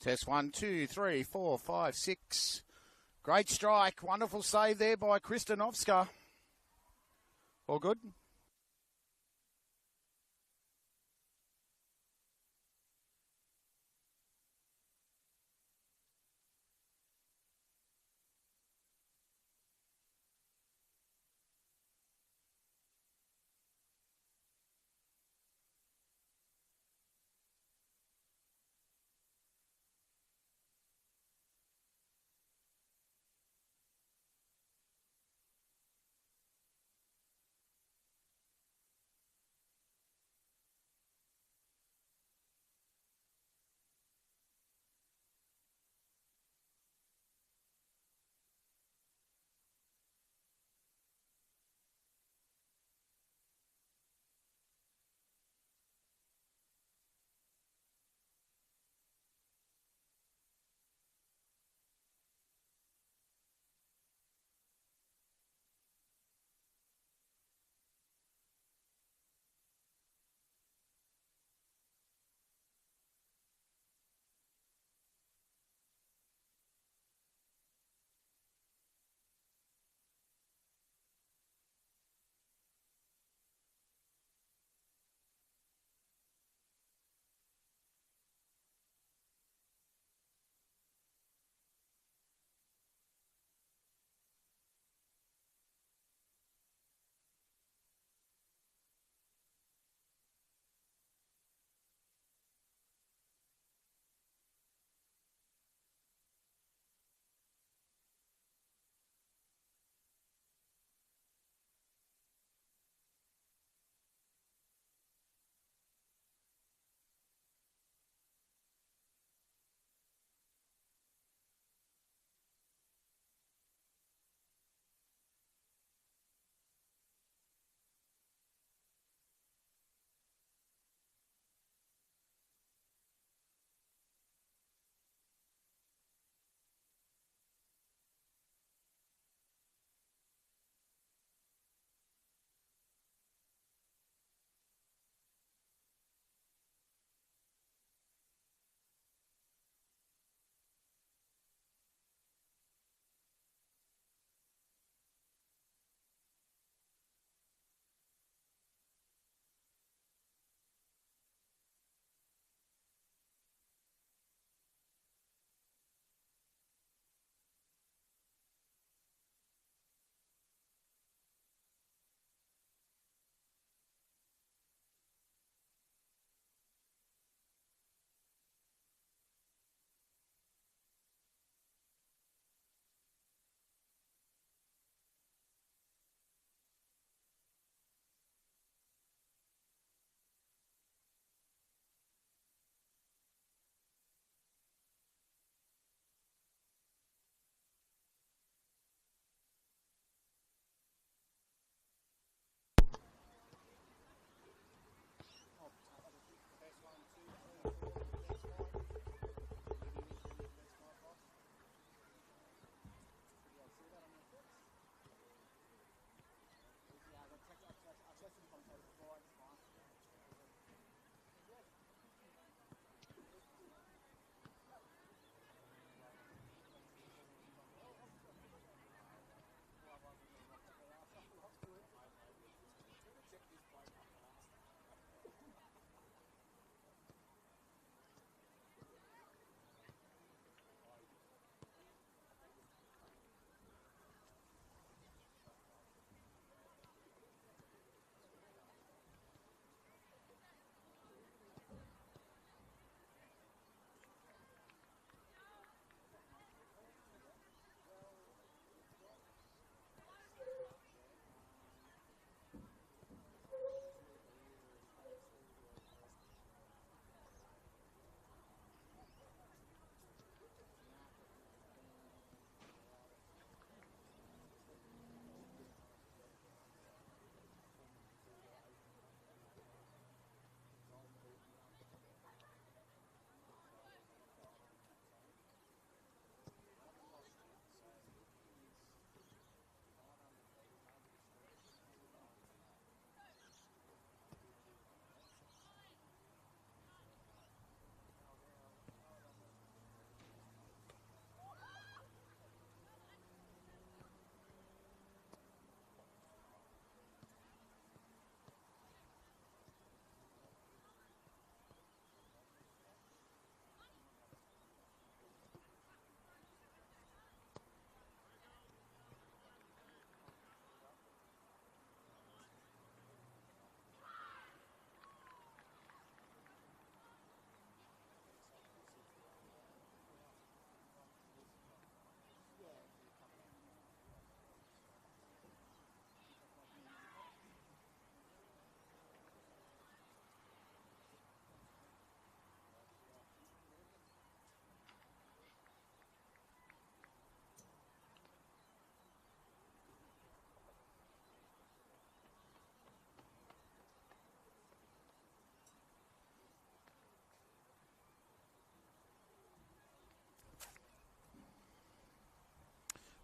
Test 1, 2, 3, 4, 5, 6. Great strike. Wonderful save there by Kristanovska. All good?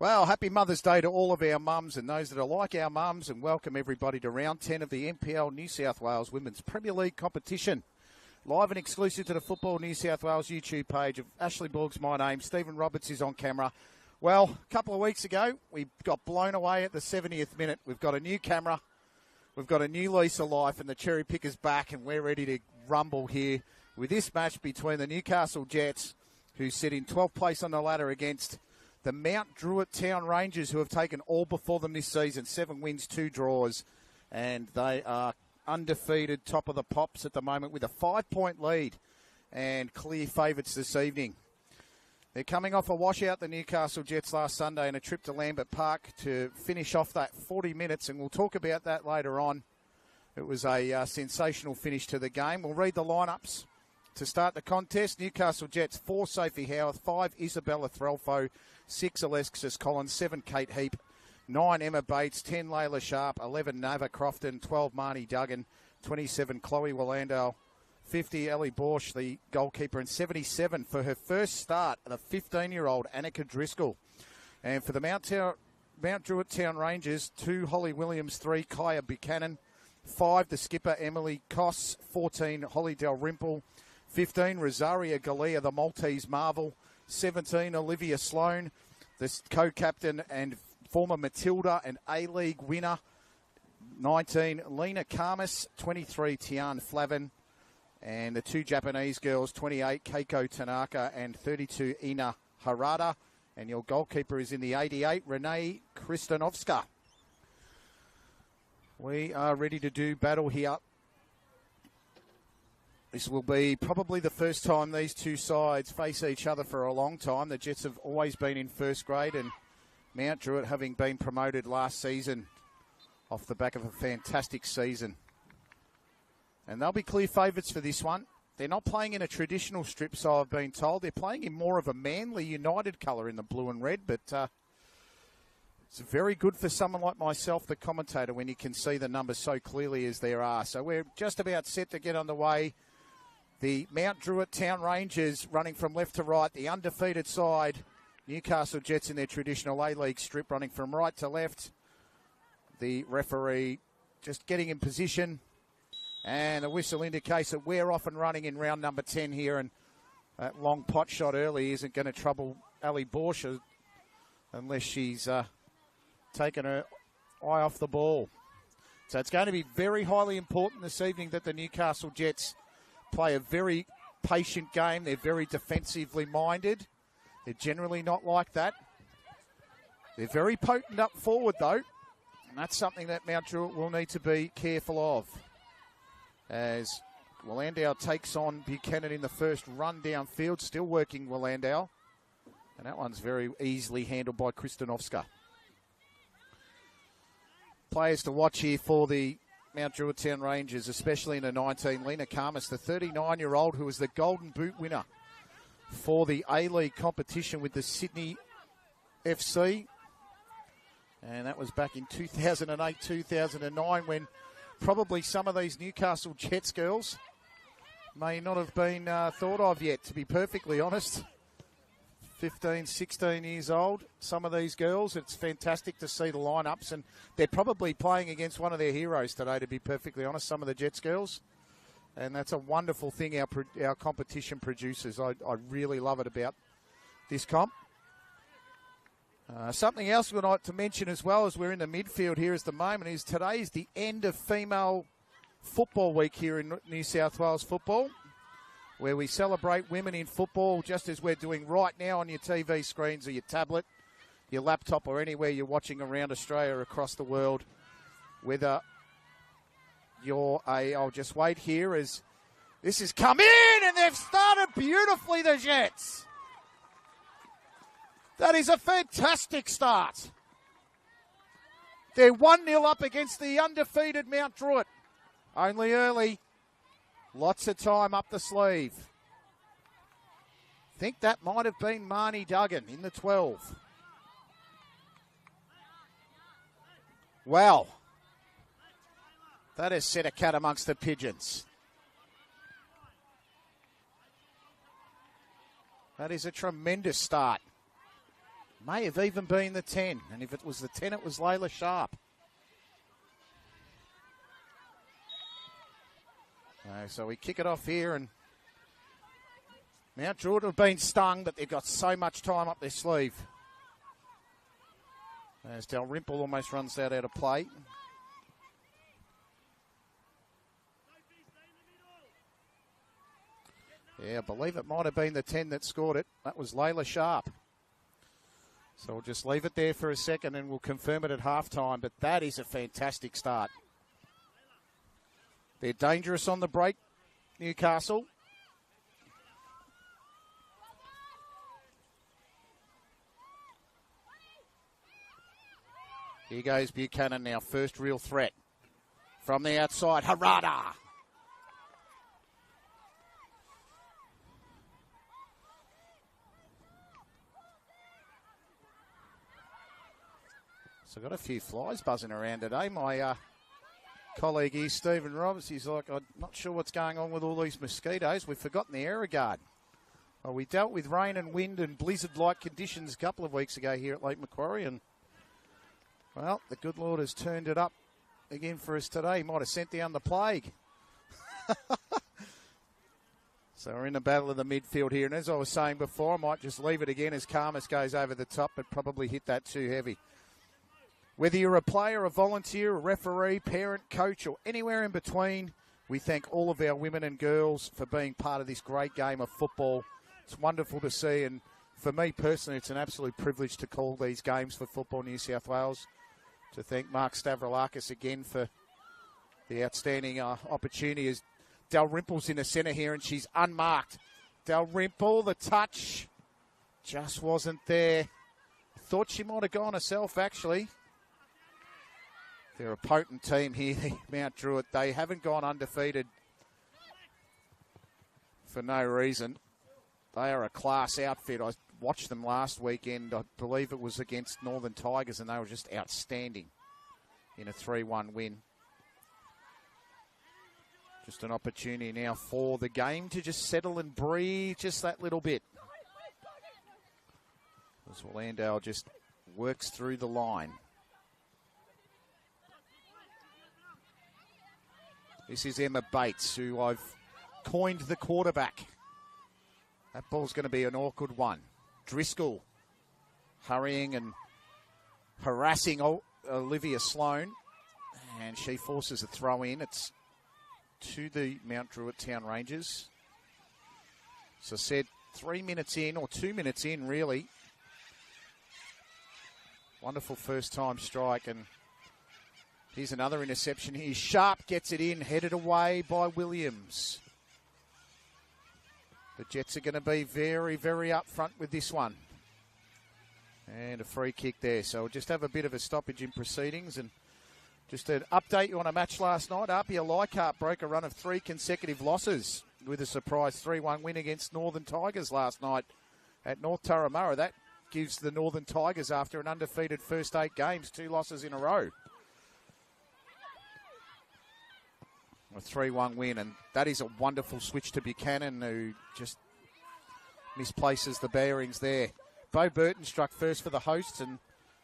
Well, happy Mother's Day to all of our mums and those that are like our mums, and welcome everybody to round 10 of the NPL New South Wales Women's Premier League competition. Live and exclusive to the Football New South Wales YouTube page. Of Ashley Borg's my name. Stephen Roberts is on camera. Well, a couple of weeks ago, we got blown away at the 70th minute. We've got a new camera. We've got a new lease of life, and the cherry picker's back, and we're ready to rumble here with this match between the Newcastle Jets, who sit in 12th place on the ladder, against the Mount Druitt Town Rangers, who have taken all before them this season. 7 wins, 2 draws, and they are undefeated, top of the pops at the moment with a 5-point lead and clear favourites this evening. They're coming off a washout, the Newcastle Jets, last Sunday, and a trip to Lambert Park to finish off that 40 minutes, and we'll talk about that later on. It was a sensational finish to the game. We'll read the lineups to start the contest. Newcastle Jets, 4 Sophie Howarth, 5 Isabella Threlfo, 6 Alexis Collins, 7 Kate Heap, 9 Emma Bates, 10 Layla Sharp, 11 Nava Crofton, 12 Marnie Duggan, 27 Chloe Willandale, 50 Ellie Borsch, the goalkeeper, and 77 for her first start, the 15-year-old Annika Driscoll. And for the Mount Druitt Town Rangers, 2 Holly Williams, 3 Kaya Buchanan, 5 the skipper Emily Koss, 14 Holly Dalrymple, 15 Rosaria Galea, the Maltese Marvel, 17 Olivia Sloan, the co-captain and former Matilda and A-League winner, 19 Lena Karmas, 23 Tian Flavin, and the 2 Japanese girls, 28 Keiko Tanaka and 32 Ina Harada. And your goalkeeper is in the 88, Renee Kristanovska. We are ready to do battle here. This will be probably the first time these two sides face each other for a long time. The Jets have always been in first grade, and Mount Druitt having been promoted last season off the back of a fantastic season. And they'll be clear favourites for this one. They're not playing in a traditional strip, so I've been told. They're playing in more of a Manly United colour in the blue and red, but it's very good for someone like myself, the commentator, when you can see the numbers so clearly as there are. So we're just about set to get underway. The Mount Druitt Town Rangers running from left to right, the undefeated side. Newcastle Jets in their traditional A-League strip running from right to left. The referee just getting in position. And the whistle indicates that we're off and running in round number 10 here. And that long pot shot early isn't going to trouble Ali Borsch unless she's taken her eye off the ball. So it's going to be very highly important this evening that the Newcastle Jets play a very patient game. They're very defensively minded. They're generally not like that. They're very potent up forward, though. And that's something that Mount Druitt will need to be careful of. As Willandale takes on Buchanan in the first run downfield. Still working Willandale. And that one's very easily handled by Kristanovska. Players to watch here for the Mount Druitt Town Rangers, especially in the 19, Lena Karmas, the 39-year-old who was the Golden Boot winner for the A-League competition with the Sydney FC. And that was back in 2008, 2009, when probably some of these Newcastle Jets girls may not have been thought of yet, to be perfectly honest. 15, 16 years old, some of these girls. It's fantastic to see the lineups, and they're probably playing against one of their heroes today, to be perfectly honest, some of the Jets girls. And that's a wonderful thing our competition produces. I really love it about this comp. Something else we'd like to mention as well as we're in the midfield here at the moment is today is the end of Female Football Week here in New South Wales football, where we celebrate women in football just as we're doing right now on your TV screens or your tablet, your laptop, or anywhere you're watching around Australia or across the world. Whether you're I'll just wait here as this has come in and they've started beautifully, the Jets. That is a fantastic start. They're 1-0 up against the undefeated Mount Druitt. Only early. Lots of time up the sleeve. Think that might have been Marnie Duggan in the 12. Wow. That has set a cat amongst the pigeons. That is a tremendous start. May have even been the 10. And if it was the 10, it was Layla Sharp. So we kick it off here, and Mount Druitt have been stung, but they've got so much time up their sleeve. As Dalrymple almost runs that out of play. Yeah, I believe it might have been the 10 that scored it. That was Layla Sharp. So we'll just leave it there for a second and we'll confirm it at halftime. But that is a fantastic start. They're dangerous on the break, Newcastle. Here goes Buchanan now, first real threat. From the outside, Harada. So got a few flies buzzing around today. My colleague here, Stephen Roberts, he's like, I'm not sure what's going on with all these mosquitoes. We've forgotten the air guard. Well, we dealt with rain and wind and blizzard-like conditions a couple of weeks ago here at Lake Macquarie, and, well, the good Lord has turned it up again for us today. He might have sent down the plague. So we're in the battle of the midfield here, and as I was saying before, I might just leave it again as Karmas goes over the top, but probably hit that too heavy. Whether you're a player, a volunteer, a referee, parent, coach, or anywhere in between, we thank all of our women and girls for being part of this great game of football. It's wonderful to see, and for me personally, it's an absolute privilege to call these games for Football New South Wales. To thank Mark Stavroulakis again for the outstanding opportunity as Dalrymple's in the centre here, and she's unmarked. Dalrymple, the touch just wasn't there. Thought she might have gone herself, actually. They're a potent team here, Mount Druitt. They haven't gone undefeated for no reason. They are a class outfit. I watched them last weekend. I believe it was against Northern Tigers, and they were just outstanding in a 3-1 win. Just an opportunity now for the game to just settle and breathe just that little bit. As Orlando just works through the line. This is Emma Bates, who I've coined the quarterback. That ball's going to be an awkward one. Driscoll hurrying and harassing Olivia Sloan. And she forces a throw in. It's to the Mount Druitt Town Rangers. So I said 3 minutes in, or 2 minutes in, really. Wonderful first-time strike, and here's another interception here. Sharp gets it in, headed away by Williams. The Jets are going to be very, very up front with this one. And a free kick there. So we'll just have a bit of a stoppage in proceedings. And just to update you on a match last night, Apia Leichhardt broke a run of 3 consecutive losses with a surprise 3-1 win against Northern Tigers last night at North Turramurra. That gives the Northern Tigers, after an undefeated first 8 games, 2 losses in a row. A 3-1 win, and that is a wonderful switch to Buchanan, who just misplaces the bearings there. Bo Burton struck first for the hosts, and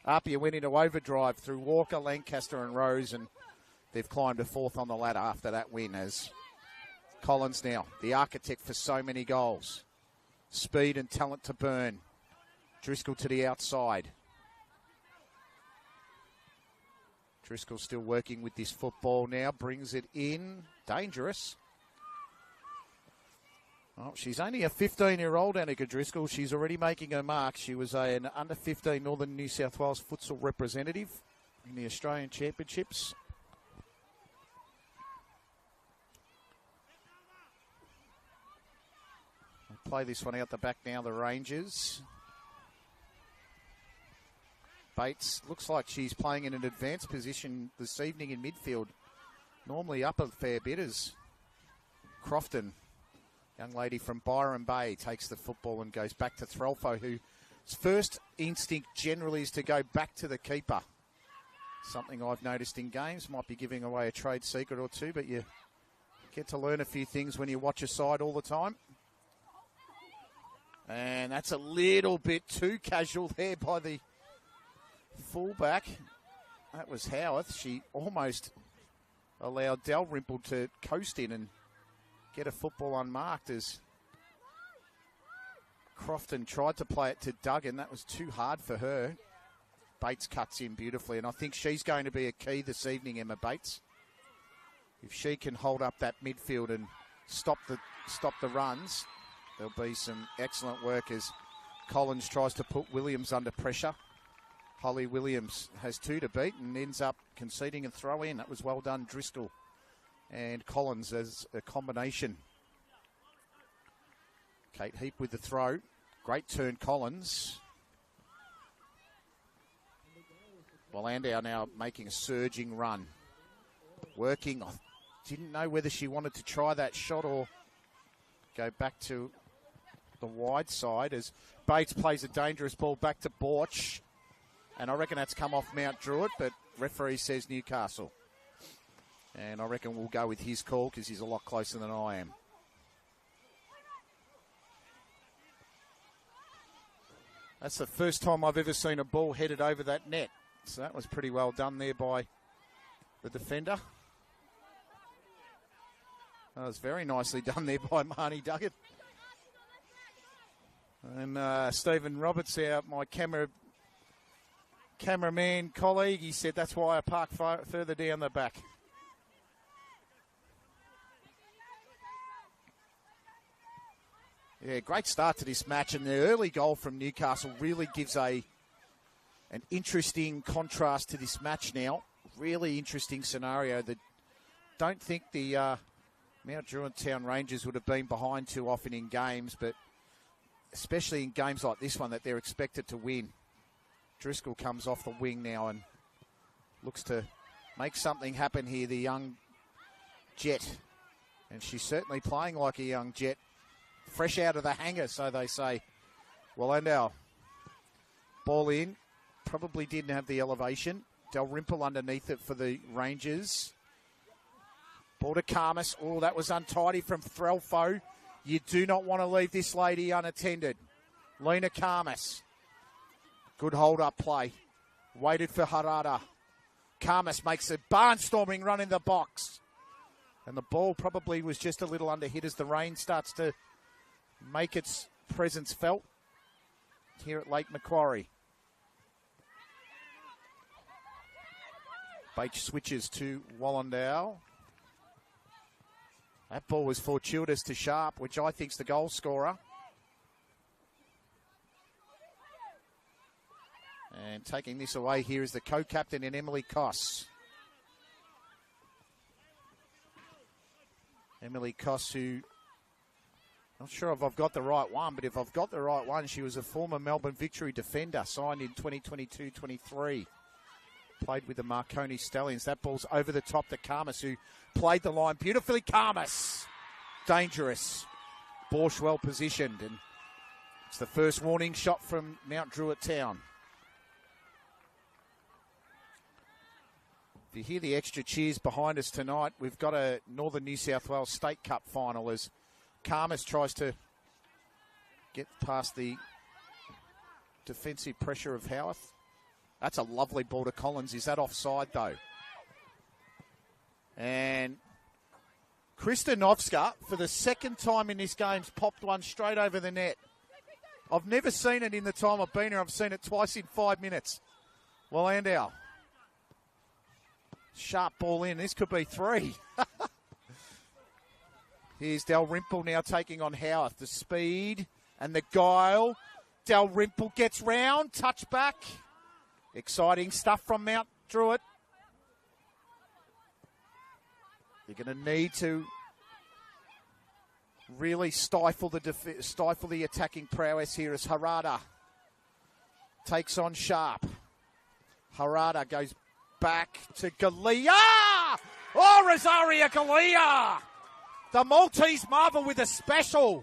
Apia went into overdrive through Walker, Lancaster and Rose, and they've climbed to 4th on the ladder after that win, as Collins now, the architect for so many goals. Speed and talent to burn. Driscoll to the outside. Driscoll still working with this football now. Brings it in. Dangerous. Oh, she's only a 15-year-old, Annika Driscoll. She's already making her mark. She was an under-15 Northern New South Wales futsal representative in the Australian Championships. We'll play this one out the back now, the Rangers. Bates looks like she's playing in an advanced position this evening in midfield. Normally up a fair bit as Crofton, young lady from Byron Bay, takes the football and goes back to Threlfo, whose first instinct generally is to go back to the keeper. Something I've noticed in games. Might be giving away a trade secret or two, but you get to learn a few things when you watch a side all the time. And that's a little bit too casual there by the fullback. That was Howarth. She almost allowed Dalrymple to coast in and get a football unmarked as Crofton tried to play it to Duggan. That was too hard for her. Bates cuts in beautifully, and I think she's going to be a key this evening, Emma Bates. If she can hold up that midfield and stop the runs, there'll be some excellent work as Collins tries to put Williams under pressure. Holly Williams has 2 to beat and ends up conceding a throw in. That was well done, Driscoll and Collins as a combination. Kate Heap with the throw. Great turn, Collins. Well, Landau now making a surging run. Working. I didn't know whether she wanted to try that shot or go back to the wide side as Bates plays a dangerous ball back to Borch. And I reckon that's come off Mount Druitt, but referee says Newcastle. And I reckon we'll go with his call because he's a lot closer than I am. That's the first time I've ever seen a ball headed over that net. So that was pretty well done there by the defender. That was very nicely done there by Marnie Duggan. And Stephen Roberts, my cameraman colleague, he said that's why I park further down the back. Yeah, great start to this match, and the early goal from Newcastle really gives an interesting contrast to this match now. Really interesting scenario that don't think the Mount Druitt Town Rangers would have been behind too often in games, but especially in games like this one that they're expected to win. Driscoll comes off the wing now and looks to make something happen here, the young Jet. And she's certainly playing like a young Jet. Fresh out of the hangar, so they say. Well, Landau, ball in. Probably didn't have the elevation. Dalrymple underneath it for the Rangers. Ball to Karmas. Oh, that was untidy from Threlfo. You do not want to leave this lady unattended. Lena Karmas. Good hold-up play. Waited for Harada. Karmas makes a barnstorming run in the box. And the ball probably was just a little underhit as the rain starts to make its presence felt here at Lake Macquarie. Bates switches to Wallandau. That ball was fortuitous to Sharp, which I think's the goal scorer. And taking this away here is the co-captain in Emily Koss. Emily Koss, who, not sure if I've got the right one, but if I've got the right one, she was a former Melbourne Victory defender, signed in 2022-23. Played with the Marconi Stallions. That ball's over the top to Karmas, who played the line beautifully. Karmas, dangerous. Borsch well positioned, and it's the first warning shot from Mount Druitt Town. If you hear the extra cheers behind us tonight, we've got a Northern New South Wales State Cup final as Karmas tries to get past the defensive pressure of Howarth. That's a lovely ball to Collins. Is that offside, though? And Kristanovska, for the second time in this game, has popped one straight over the net. I've never seen it in the time I've been here. I've seen it twice in 5 minutes. Well, Landau. Sharp ball in. This could be 3. Here's Dalrymple now taking on Howarth. The speed and the guile. Dalrymple gets round. Touch back. Exciting stuff from Mount Druitt. You're going to need to really stifle the attacking prowess here as Harada takes on Sharp. Harada goes back to Galea. Oh, Rosaria Galea. The Maltese marvel with a special.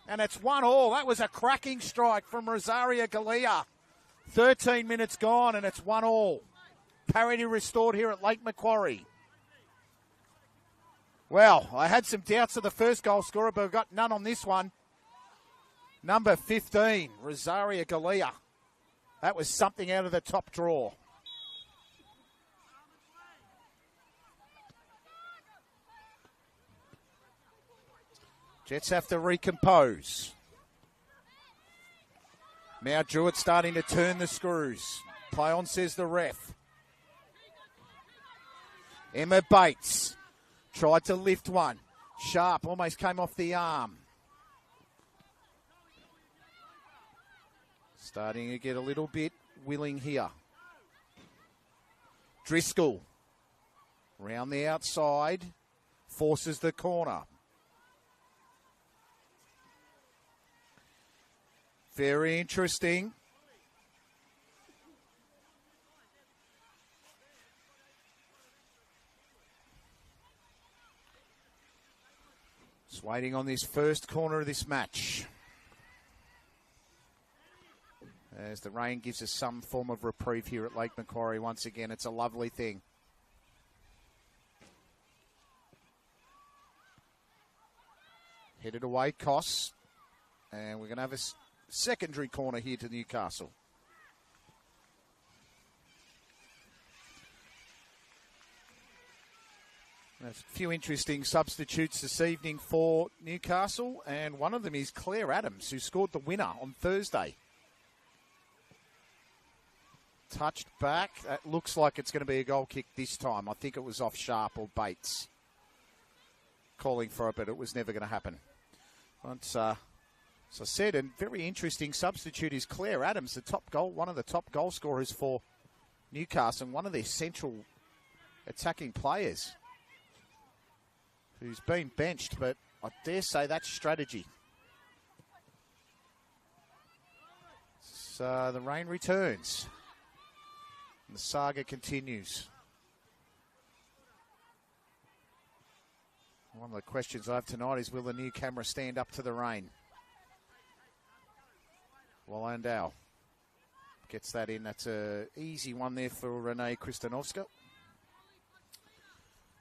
And it's 1-1. That was a cracking strike from Rosaria Galea. 13 minutes gone and it's 1-1. Parity restored here at Lake Macquarie. Well, I had some doubts of the first goal scorer, but I've got none on this one. Number 15, Rosaria Galea. That was something out of the top draw. Jets have to recompose. Now Druitt starting to turn the screws. Play on, says the ref. Emma Bates tried to lift one. Sharp almost came off the arm. Starting to get a little bit willing here. Driscoll round the outside, forces the corner. Very interesting. Just waiting on this first corner of this match. As the rain gives us some form of reprieve here at Lake Macquarie once again. It's a lovely thing. Headed away, Koss. And we're going to have a secondary corner here to Newcastle. A few interesting substitutes this evening for Newcastle, and one of them is Claire Adams, who scored the winner on Thursday. Touched back. That looks like it's going to be a goal kick this time. I think it was off Sharp or Bates calling for it, but it was never going to happen. But, as I said, a very interesting substitute is Claire Adams, the top goal, one of the top goal scorers for Newcastle, and one of their central attacking players, who's been benched, but I dare say that's strategy. So the rain returns. And the saga continues. One of the questions I have tonight is, will the new camera stand up to the rain? Wallandau gets that in. That's an easy one there for Renee Kristanovska,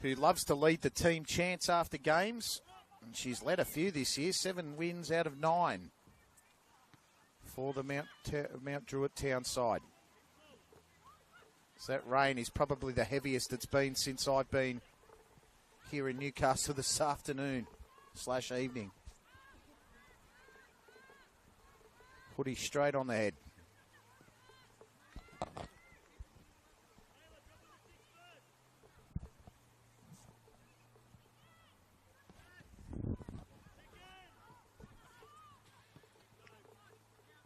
who loves to lead the team chants after games. And she's led a few this year, 7 wins out of 9 for the Mount Druitt town side. So that rain is probably the heaviest it's been since I've been here in Newcastle this afternoon/evening. Hoodie straight on the head.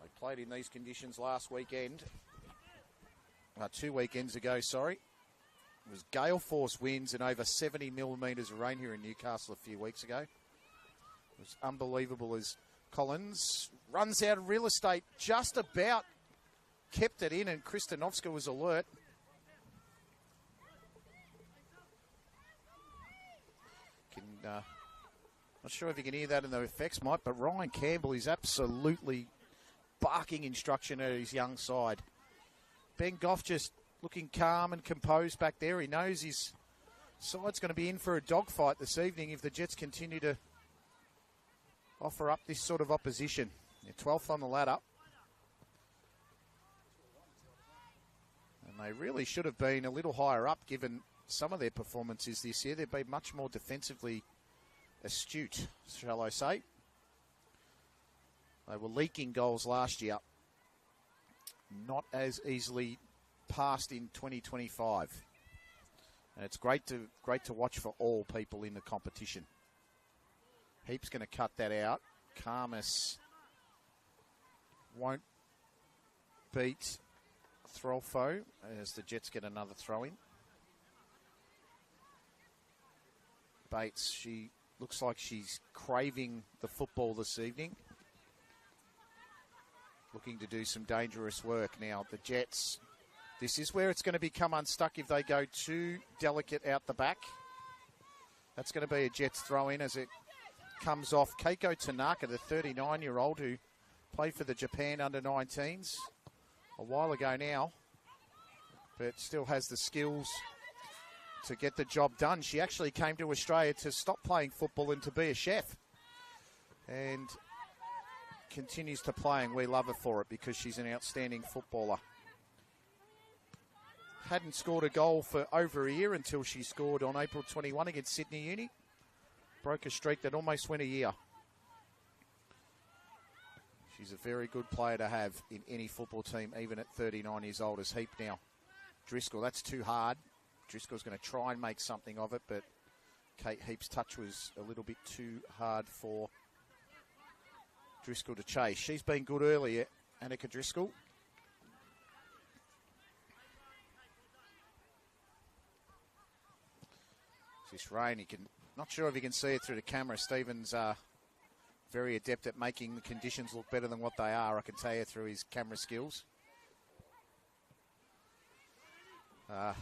They played in these conditions last weekend. 2 weekends ago, sorry. It was gale force winds and over 70 millimetres of rain here in Newcastle a few weeks ago. It was unbelievable as Collins runs out of real estate, just about kept it in, and Kristanovska was alert. Not sure if you can hear that in the effects, Mike, but Ryan Campbell is absolutely barking instruction at his young side. Ben Goff just looking calm and composed back there. He knows his side's going to be in for a dogfight this evening if the Jets continue to offer up this sort of opposition. They're 12th on the ladder. And they really should have been a little higher up given some of their performances this year. They've been much more defensively astute, shall I say. They were leaking goals last year. Not as easily passed in 2025. And it's great to watch for all people in the competition. Heap's going to cut that out. Karmas won't beat Throlfo as the Jets get another throw in. Bates, she looks like she's craving the football this evening. Looking to do some dangerous work. Now, the Jets, this is where it's going to become unstuck if they go too delicate out the back. That's going to be a Jets throw-in as it comes off. Keiko Tanaka, the 39-year-old who played for the Japan under-19s a while ago now, but still has the skills to get the job done. She actually came to Australia to stop playing football and to be a chef. And continues to play, and we love her for it because she's an outstanding footballer. Hadn't scored a goal for over a year until she scored on April 21 against Sydney Uni. Broke a streak that almost went a year. She's a very good player to have in any football team, even at 39 years old, as Heap now. Driscoll, that's too hard. Driscoll's going to try and make something of it, but Kate Heap's touch was a little bit too hard for Driscoll to chase. She's been good earlier, Annika Driscoll. This rain, not sure if you can see it through the camera. Stephen's very adept at making the conditions look better than what they are, I can tell you, through his camera skills. But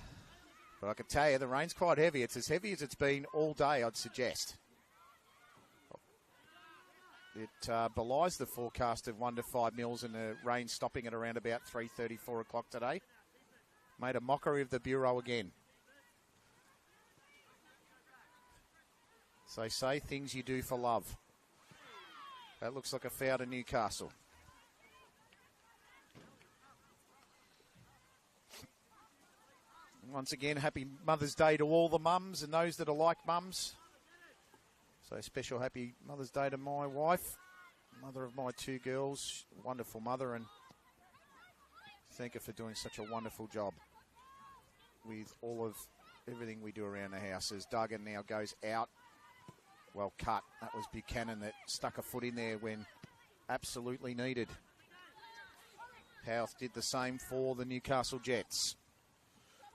I can tell you the rain's quite heavy. It's as heavy as it's been all day, I'd suggest. It belies the forecast of 1 to 5 mils and the rain stopping at around about 3:30, 4 o'clock today. Made a mockery of the Bureau again. So they say things you do for love. That looks like a foul to Newcastle. Once again, happy Mother's Day to all the mums and those that are like mums. So special happy Mother's Day to my wife, mother of my 2 girls, wonderful mother, and thank her for doing such a wonderful job with all of everything we do around the house. As Duggan now goes out. Well cut. That was Buchanan that stuck a foot in there when absolutely needed. Houth did the same for the Newcastle Jets.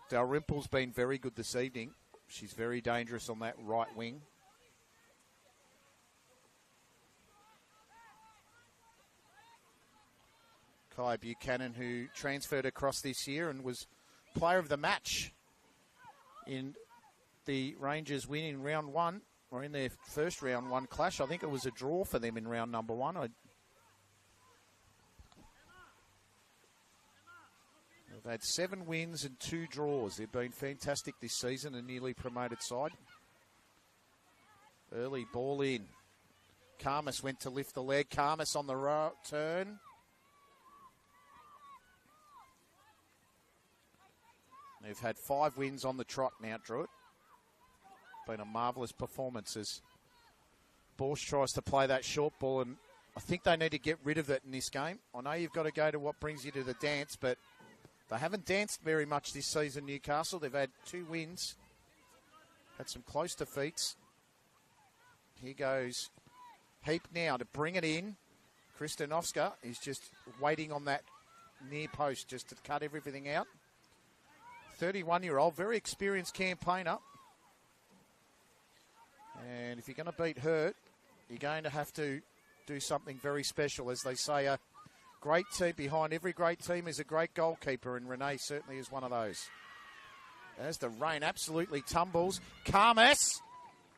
Dalrymple's been very good this evening. She's very dangerous on that right wing. Kai Buchanan, who transferred across this year and was player of the match in the Rangers win in round 1. Or in their first round 1 clash. I think it was a draw for them in round number 1. They've had 7 wins and 2 draws. They've been fantastic this season, a newly promoted side. Early ball in. Karmas went to lift the leg. Karmas on the turn. They've had 5 wins on the trot, Mount Druitt. Been a marvellous performance as Borsch tries to play that short ball, and I think they need to get rid of it in this game. I know you've got to go to what brings you to the dance, but they haven't danced very much this season, Newcastle. They've had 2 wins, had some close defeats. Here goes Heap now to bring it in. Kristanovska is just waiting on that near post just to cut everything out. 31-year-old, very experienced campaigner. And if you're going to beat Hurt, you're going to have to do something very special. As they say, a great team, behind every great team is a great goalkeeper, and Renee certainly is one of those. As the rain absolutely tumbles. Karmas!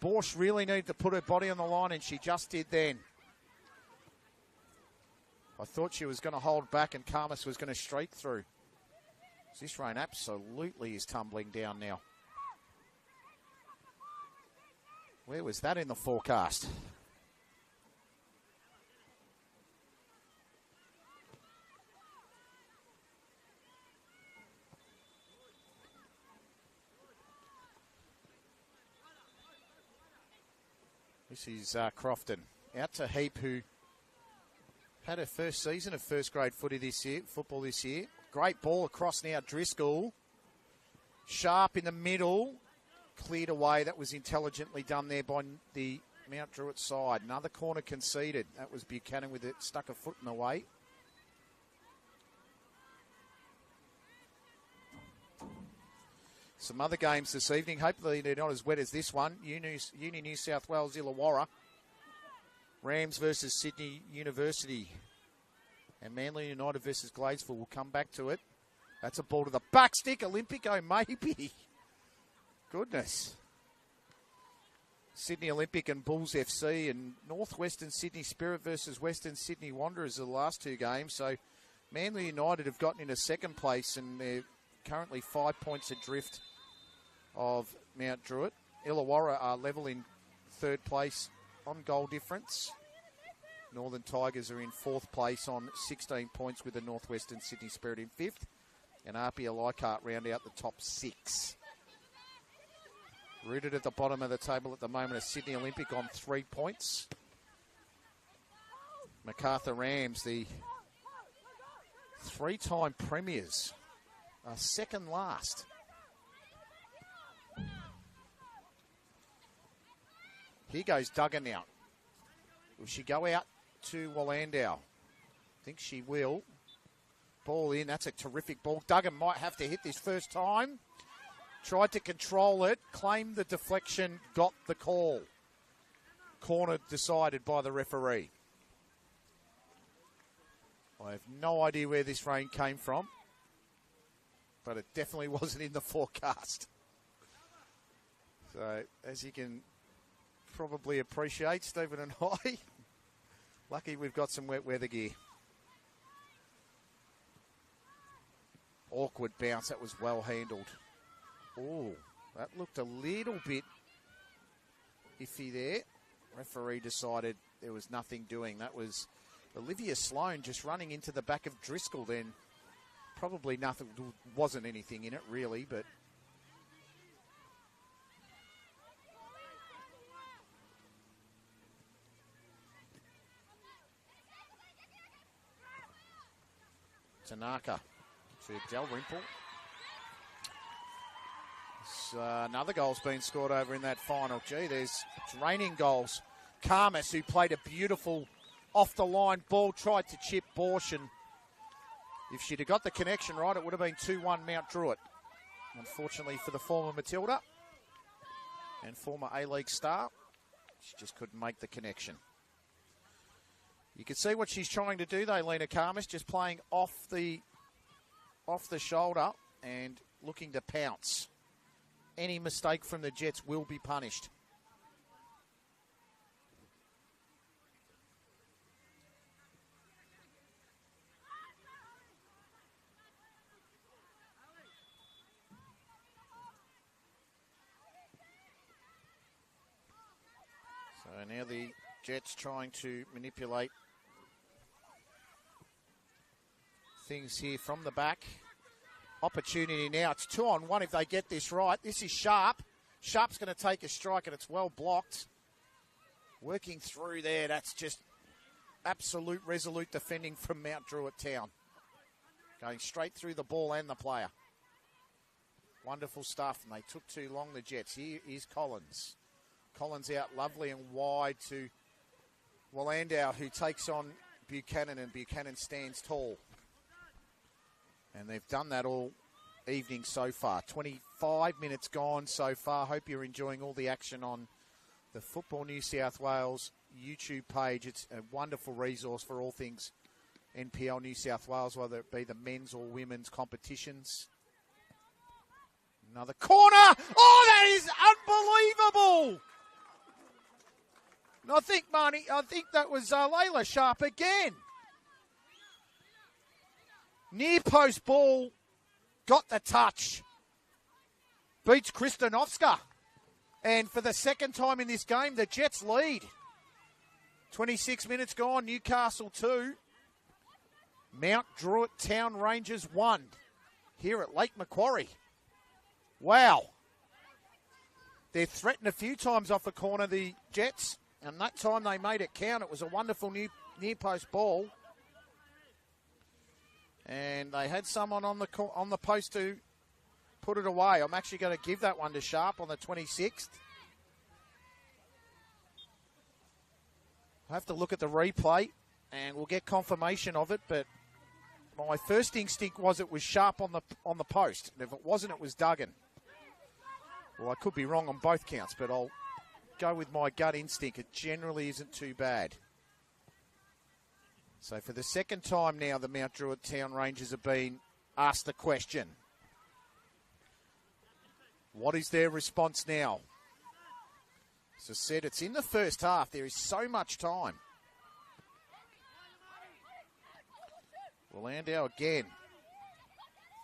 Borsch really needed to put her body on the line, and she just did then. I thought she was going to hold back and Karmas was going to streak through. This rain absolutely is tumbling down now. Where was that in the forecast? This is Crofton. Out to Heap, who had her first season of first grade football this year. Great ball across now, Driscoll. Sharp in the middle. Cleared away. That was intelligently done there by the Mount Druitt side. Another corner conceded. That was Buchanan with it, stuck a foot in the way. Some other games this evening. Hopefully they're not as wet as this one. Uni New South Wales Illawarra. Rams versus Sydney University. And Manly United versus Gladesville. We'll come back to it. That's a ball to the back stick. Olympico, maybe. Goodness. Sydney Olympic and Bulls FC, and Northwestern Sydney Spirit versus Western Sydney Wanderers are the last 2 games. So Manly United have gotten into second place, and they're currently 5 points adrift of Mount Druitt. Illawarra are level in third place on goal difference. Northern Tigers are in 4th place on 16 points with the Northwestern Sydney Spirit in 5th. And Arpia Leichhardt round out the top 6. Rooted at the bottom of the table at the moment is Sydney Olympic on 3 points. Macarthur Rams, the 3-time premiers, are second last. Here goes Duggan now. Will she go out to Wallandau? I think she will. Ball in. That's a terrific ball. Duggan might have to hit this first time. Tried to control it. Claimed the deflection. Got the call. Corner decided by the referee. I have no idea where this rain came from, but it definitely wasn't in the forecast. So, as you can probably appreciate, Stephen and I, lucky we've got some wet weather gear. Awkward bounce. That was well handled. Oh, that looked a little bit iffy there. Referee decided there was nothing doing. That was Olivia Sloan just running into the back of Driscoll then. Probably nothing, wasn't anything in it really, but Tanaka to Dalrymple. Another goal's been scored over in that final. Gee, it's raining goals. Karmas, who played a beautiful off-the-line ball, tried to chip Borsch, and if she'd have got the connection right, it would have been 2-1 Mount Druitt. Unfortunately for the former Matilda and former A-League star, she just couldn't make the connection. You can see what she's trying to do, though, Lena Karmas, just playing off the shoulder and looking to pounce. Any mistake from the Jets will be punished. So now the Jets trying to manipulate things here from the back. Opportunity now. It's 2-on-1 if they get this right. This is Sharp. Sharp's going to take a strike, and it's well blocked. Working through there. That's just absolute resolute defending from Mount Druitt Town. Going straight through the ball and the player. Wonderful stuff, and they took too long, the Jets. Here is Collins. Collins out lovely and wide to Wallandau, who takes on Buchanan, and Buchanan stands tall. And they've done that all evening so far. 25 minutes gone so far. Hope you're enjoying all the action on the Football New South Wales YouTube page. It's a wonderful resource for all things NPL New South Wales, whether it be the men's or women's competitions. Another corner. Oh, that is unbelievable. I think that was Layla Sharp again. Near post ball, got the touch. Beats Kristanovska. And for the second time in this game, the Jets lead. 26 minutes gone, Newcastle 2. Mount Druitt Town Rangers 1. Here at Lake Macquarie. Wow. They've threatened a few times off the corner, the Jets. And that time they made it count. It was a wonderful near post ball. And they had someone on the post to put it away. I'm actually going to give that one to Sharp on the 26th. I'll have to look at the replay, and we'll get confirmation of it. But my first instinct was it was Sharp on the post. And if it wasn't, it was Duggan. Well, I could be wrong on both counts, but I'll go with my gut instinct. It generally isn't too bad. So for the second time now, the Mount Druitt Town Rangers have been asked the question. What is their response now? As I said, it's in the first half. There is so much time. Wallandau again.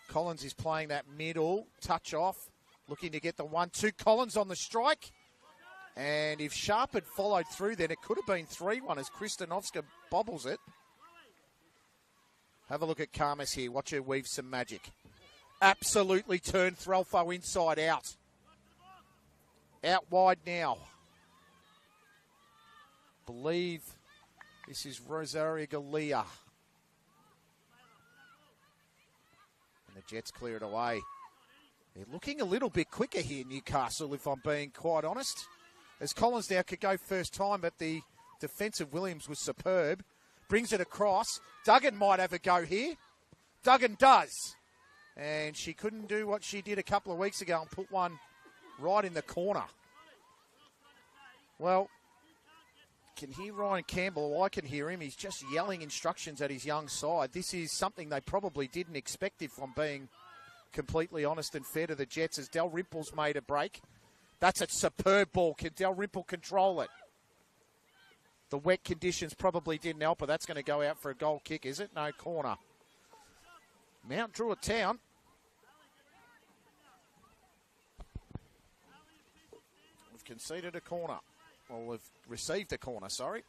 Collins is playing that middle, touch off, looking to get the 1-2. Collins on the strike. And if Sharp had followed through, then it could have been 3-1 as Kristanovska bobbles it. Have a look at Karmas here. Watch her weave some magic. Absolutely turned Threlfo inside out. Out wide now. Believe this is Rosaria Galea. And the Jets clear it away. They're looking a little bit quicker here, Newcastle, if I'm being quite honest. As Collins now could go first time, but the defence of Williams was superb. Brings it across. Duggan might have a go here. Duggan does. And she couldn't do what she did a couple of weeks ago and put one right in the corner. Well, can hear Ryan Campbell. I can hear him. He's just yelling instructions at his young side. This is something they probably didn't expect, if I'm being completely honest and fair to the Jets, as Dalrymple's made a break. That's a superb ball. Can Dalrymple control it? The wet conditions probably didn't help her. That's going to go out for a goal kick, is it? No, corner. Mount Druitt Town. We've conceded a corner. Well, we've received a corner, sorry.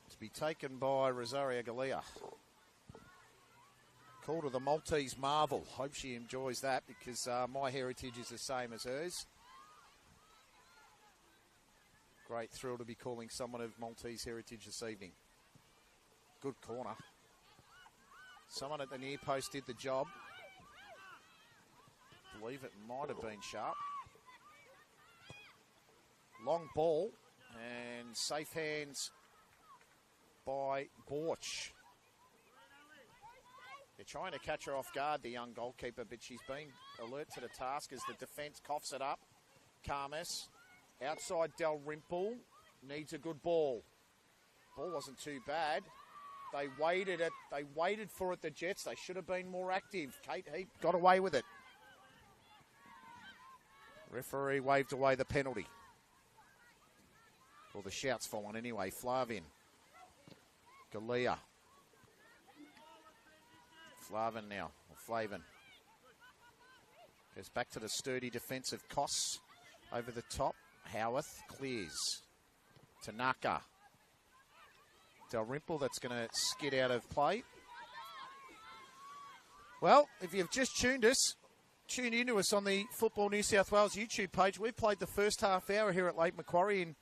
To be taken by Rosaria Galea. Call to the Maltese Marvel. Hope she enjoys that, because my heritage is the same as hers. Great thrill to be calling someone of Maltese heritage this evening. Good corner. Someone at the near post did the job. I believe it might have been Sharp. Long ball and safe hands by Borch. They're trying to catch her off guard, the young goalkeeper, but she's been alert to the task as the defence coughs it up. Karmas, outside Dalrymple, needs a good ball. Ball wasn't too bad. They waited for it, the Jets. They should have been more active. Kate Heap got away with it. Referee waved away the penalty. Well, the shout's for one anyway. Flavin. Galea. Flavin now, or Flavin. Goes back to the sturdy defensive Koss over the top. Howarth clears. Tanaka. Dalrymple, that's going to skid out of play. Well, if you've just tuned into us on the Football New South Wales YouTube page. We've played the first half hour here at Lake Macquarie in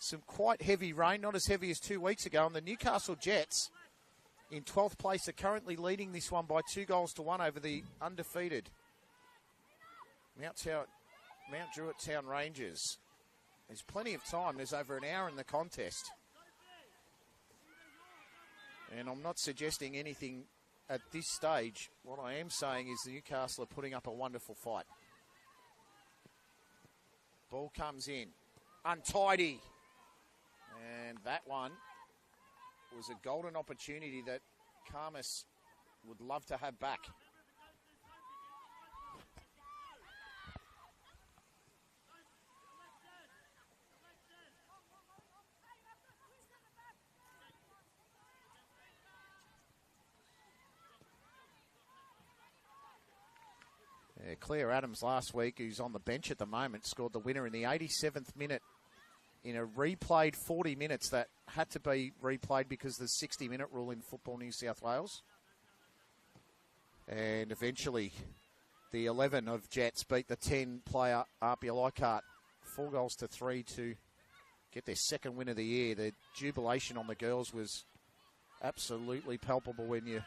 some quite heavy rain, not as heavy as 2 weeks ago. And the Newcastle Jets, in 12th place, are currently leading this one by 2-1 over the undefeated Mount Druitt Town Rangers. There's plenty of time. There's over an hour in the contest. And I'm not suggesting anything at this stage. What I am saying is the Newcastle are putting up a wonderful fight. Ball comes in. Untidy. And that one was a golden opportunity that Karmas would love to have back. Yeah, Claire Adams last week, who's on the bench at the moment, scored the winner in the 87th minute in a replayed 40 minutes that had to be replayed because of the 60-minute rule in Football New South Wales. And eventually, the 11 of Jets beat the 10-player RPL Leichhardt 4-3 to get their second win of the year. The jubilation on the girls was absolutely palpable when you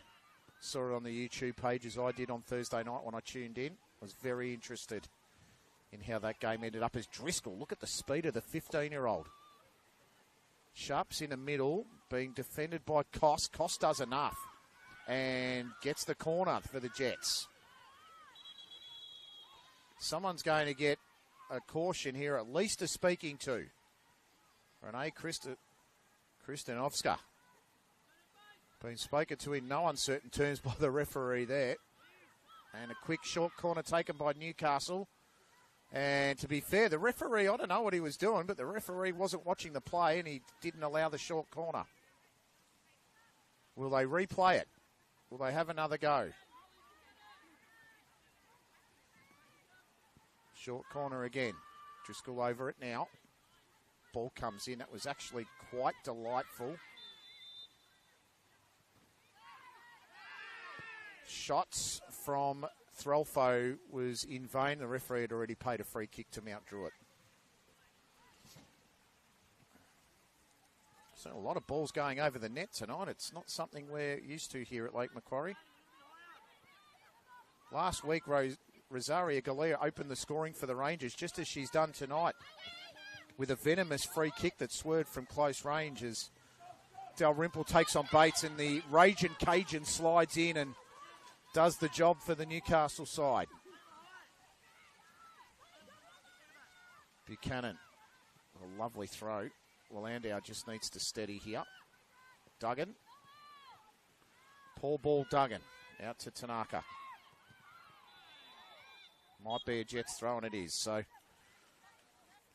saw it on the YouTube page, as I did on Thursday night when I tuned in. I was very interested in how that game ended up as Driscoll. Look at the speed of the 15-year-old. Sharp's in the middle, being defended by Koss. Koss does enough and gets the corner for the Jets. Someone's going to get a caution here, at least a speaking to. Renee Kristanovska. Been spoken to in no uncertain terms by the referee there. And a quick short corner taken by Newcastle. And to be fair, the referee, I don't know what he was doing, but the referee wasn't watching the play and he didn't allow the short corner. Will they replay it? Will they have another go? Short corner again. Driscoll over it now. Ball comes in. That was actually quite delightful. Shots from Threlfo was in vain. The referee had already paid a free kick to Mount Druitt. So a lot of balls going over the net tonight. It's not something we're used to here at Lake Macquarie. Last week, Rosaria Galea opened the scoring for the Rangers, just as she's done tonight, with a venomous free kick that swerved from close range as Dalrymple takes on Bates, and the Raging Cajun slides in and does the job for the Newcastle side. Buchanan, a lovely throw. Landau just needs to steady here. Duggan. Paul ball Duggan. Out to Tanaka. Might be a Jets throw, and it is. So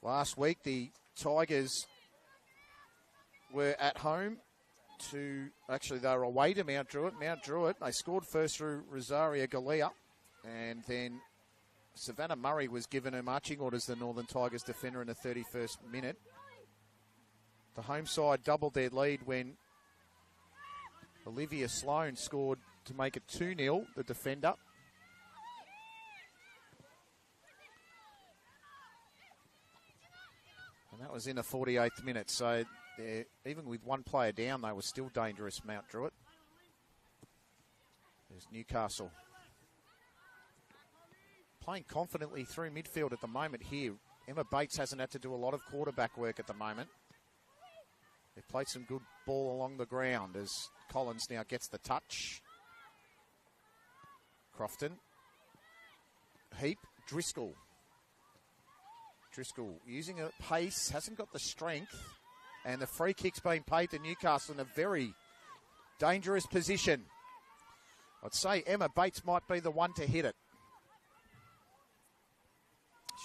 last week the Tigers were at home to, actually they were away to Mount Druitt. Mount Druitt, they scored first through Rosaria Galea, and then Savannah Murray was given her marching orders, the Northern Tigers defender, in the 31st minute. The home side doubled their lead when Olivia Sloan scored to make it 2-0, the defender. And that was in the 48th minute. So even with one player down, they were still dangerous, Mount Druitt. There's Newcastle. Playing confidently through midfield at the moment here. Emma Bates hasn't had to do a lot of quarterback work at the moment. They've played some good ball along the ground as Collins now gets the touch. Crofton. Heap. Driscoll. Driscoll using a pace, hasn't got the strength. And the free kick's being paid to Newcastle in a very dangerous position. I'd say Emma Bates might be the one to hit it.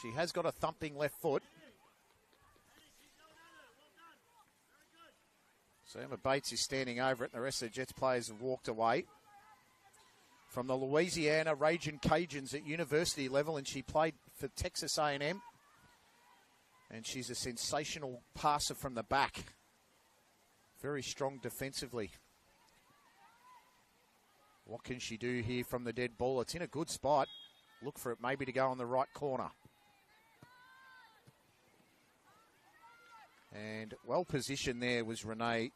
She has got a thumping left foot. So Emma Bates is standing over it, and the rest of the Jets players have walked away. From the Louisiana Raging Cajuns at university level, and she played for Texas A&M. And she's a sensational passer from the back. Very strong defensively. What can she do here from the dead ball? It's in a good spot. Look for it maybe to go on the right corner. And well positioned there was Renee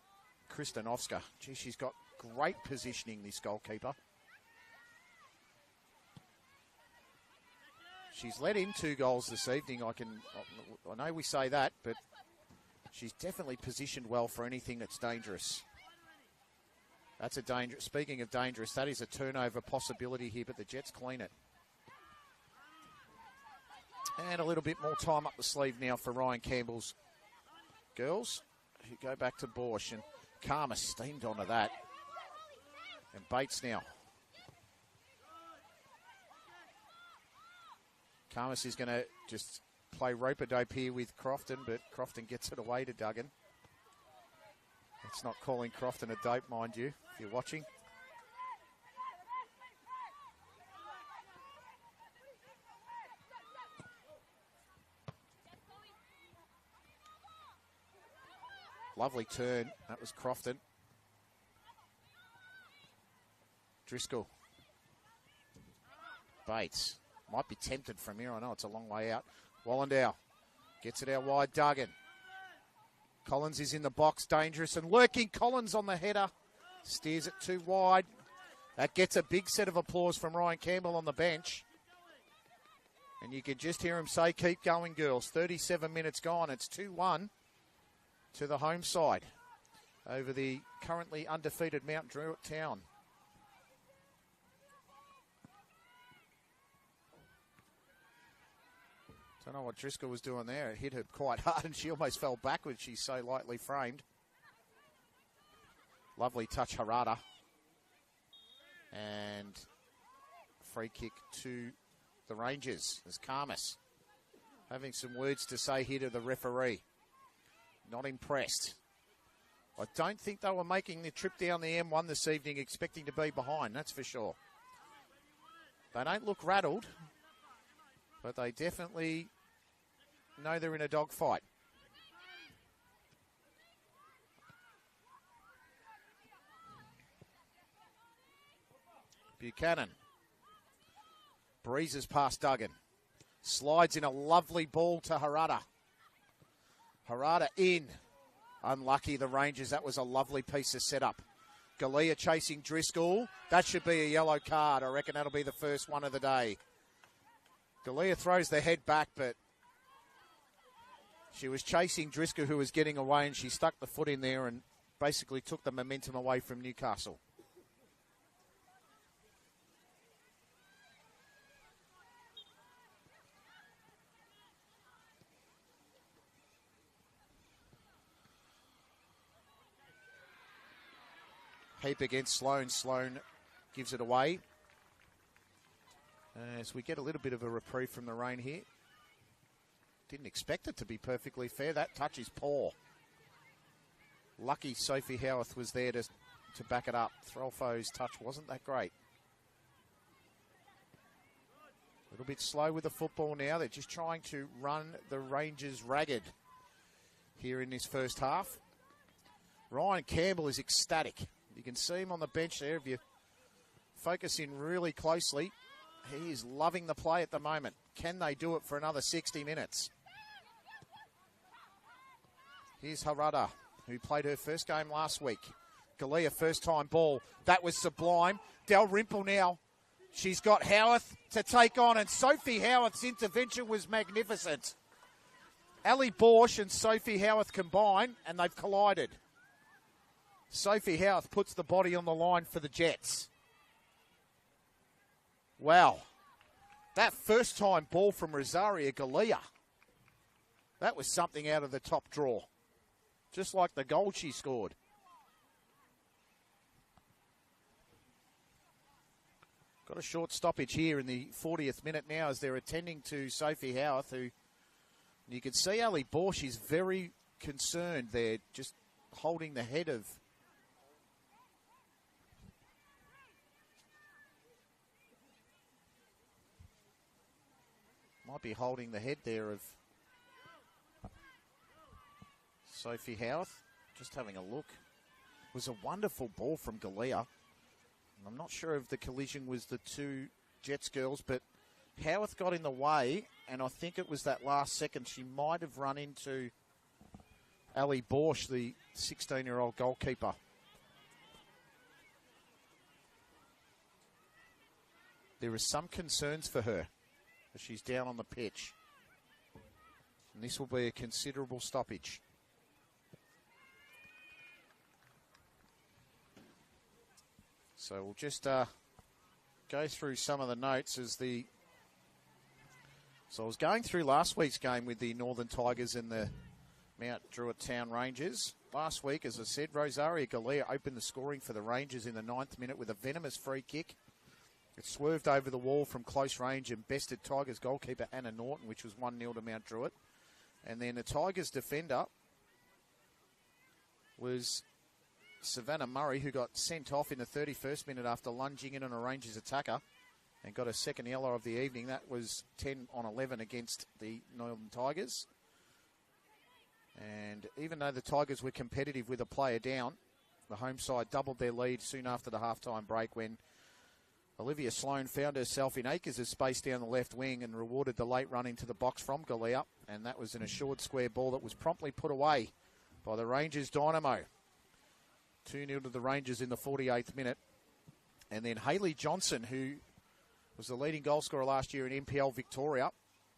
Kristanovska. Gee, she's got great positioning, this goalkeeper. She's let in 2 goals this evening. I know we say that, but she's definitely positioned well for anything that's dangerous. That's a dangerous. Speaking of dangerous, that is a turnover possibility here, but the Jets clean it. And a little bit more time up the sleeve now for Ryan Campbell's girls, who go back to Borsch, and Karma steamed onto that. And Bates now. Karmas is going to just play rope-a-dope here with Crofton, but Crofton gets it away to Duggan. It's not calling Crofton a dope, mind you, if you're watching. Lovely turn. That was Crofton. Driscoll. Bates. Might be tempted from here. I know it's a long way out. Wallendow gets it out wide. Duggan. Collins is in the box. Dangerous and lurking. Collins on the header. Steers it too wide. That gets a big set of applause from Ryan Campbell on the bench. And you could just hear him say, keep going, girls. 37 minutes gone. It's 2-1 to the home side over the currently undefeated Mount Druitt Town. Don't know what Driscoll was doing there. It hit her quite hard and she almost fell backwards. She's so lightly framed. Lovely touch, Harada. And free kick to the Rangers. There's Karmas having some words to say here to the referee. Not impressed. I don't think they were making the trip down the M1 this evening expecting to be behind, that's for sure. They don't look rattled, but they definitely know they're in a dogfight. Buchanan breezes past Duggan. Slides in a lovely ball to Harada. Harada in. Unlucky, the Rangers. That was a lovely piece of setup. Galea chasing Driscoll. That should be a yellow card. I reckon that'll be the first one of the day. Galea throws the head back, but she was chasing Driscoll, who was getting away, and she stuck the foot in there and basically took the momentum away from Newcastle. Heap against Sloane. Sloane gives it away. As we get a little bit of a reprieve from the rain here. Didn't expect it to be perfectly fair. That touch is poor. Lucky Sophie Howarth was there to back it up. Threlfo's touch wasn't that great. A little bit slow with the football now. They're just trying to run the Rangers ragged here in this first half. Ryan Campbell is ecstatic. You can see him on the bench there. If you focus in really closely, he is loving the play at the moment. Can they do it for another 60 minutes? Here's Harada, who played her first game last week. Galea, first-time ball. That was sublime. Dalrymple now. She's got Howarth to take on, and Sophie Howarth's intervention was magnificent. Ali Borsch and Sophie Howarth combine, and they've collided. Sophie Howarth puts the body on the line for the Jets. Wow. That first-time ball from Rosaria Galea. That was something out of the top drawer. Just like the goal she scored. Got a short stoppage here in the 40th minute now as they're attending to Sophie Howarth, who you can see Ali Borsch is very concerned there, just holding the head of might be holding the head there of Sophie Howarth. Just having a look. It was a wonderful ball from Galea. I'm not sure if the collision was the two Jets girls, but Howarth got in the way, and I think it was that last second she might have run into Ali Borsch, the 16-year-old goalkeeper. There are some concerns for her. She's down on the pitch. And this will be a considerable stoppage. So we'll just go through some of the notes as the... So I was going through last week's game with the Northern Tigers and the Mount Druitt Town Rangers. Last week, as I said, Rosaria Galea opened the scoring for the Rangers in the 9th minute with a venomous free kick. It swerved over the wall from close range and bested Tigers goalkeeper Anna Norton, which was 1-0 to Mount Druitt. And then the Tigers defender was Savannah Murray, who got sent off in the 31st minute after lunging in on a Rangers attacker and got a second yellow of the evening. That was 10-on-11 against the Northern Tigers. And even though the Tigers were competitive with a player down, the home side doubled their lead soon after the halftime break when Olivia Sloane found herself in acres of space down the left wing and rewarded the late run into the box from Galea. And that was an assured square ball that was promptly put away by the Rangers Dynamo. 2-0 to the Rangers in the 48th minute. And then Hayley Johnson, who was the leading goal scorer last year in NPL Victoria,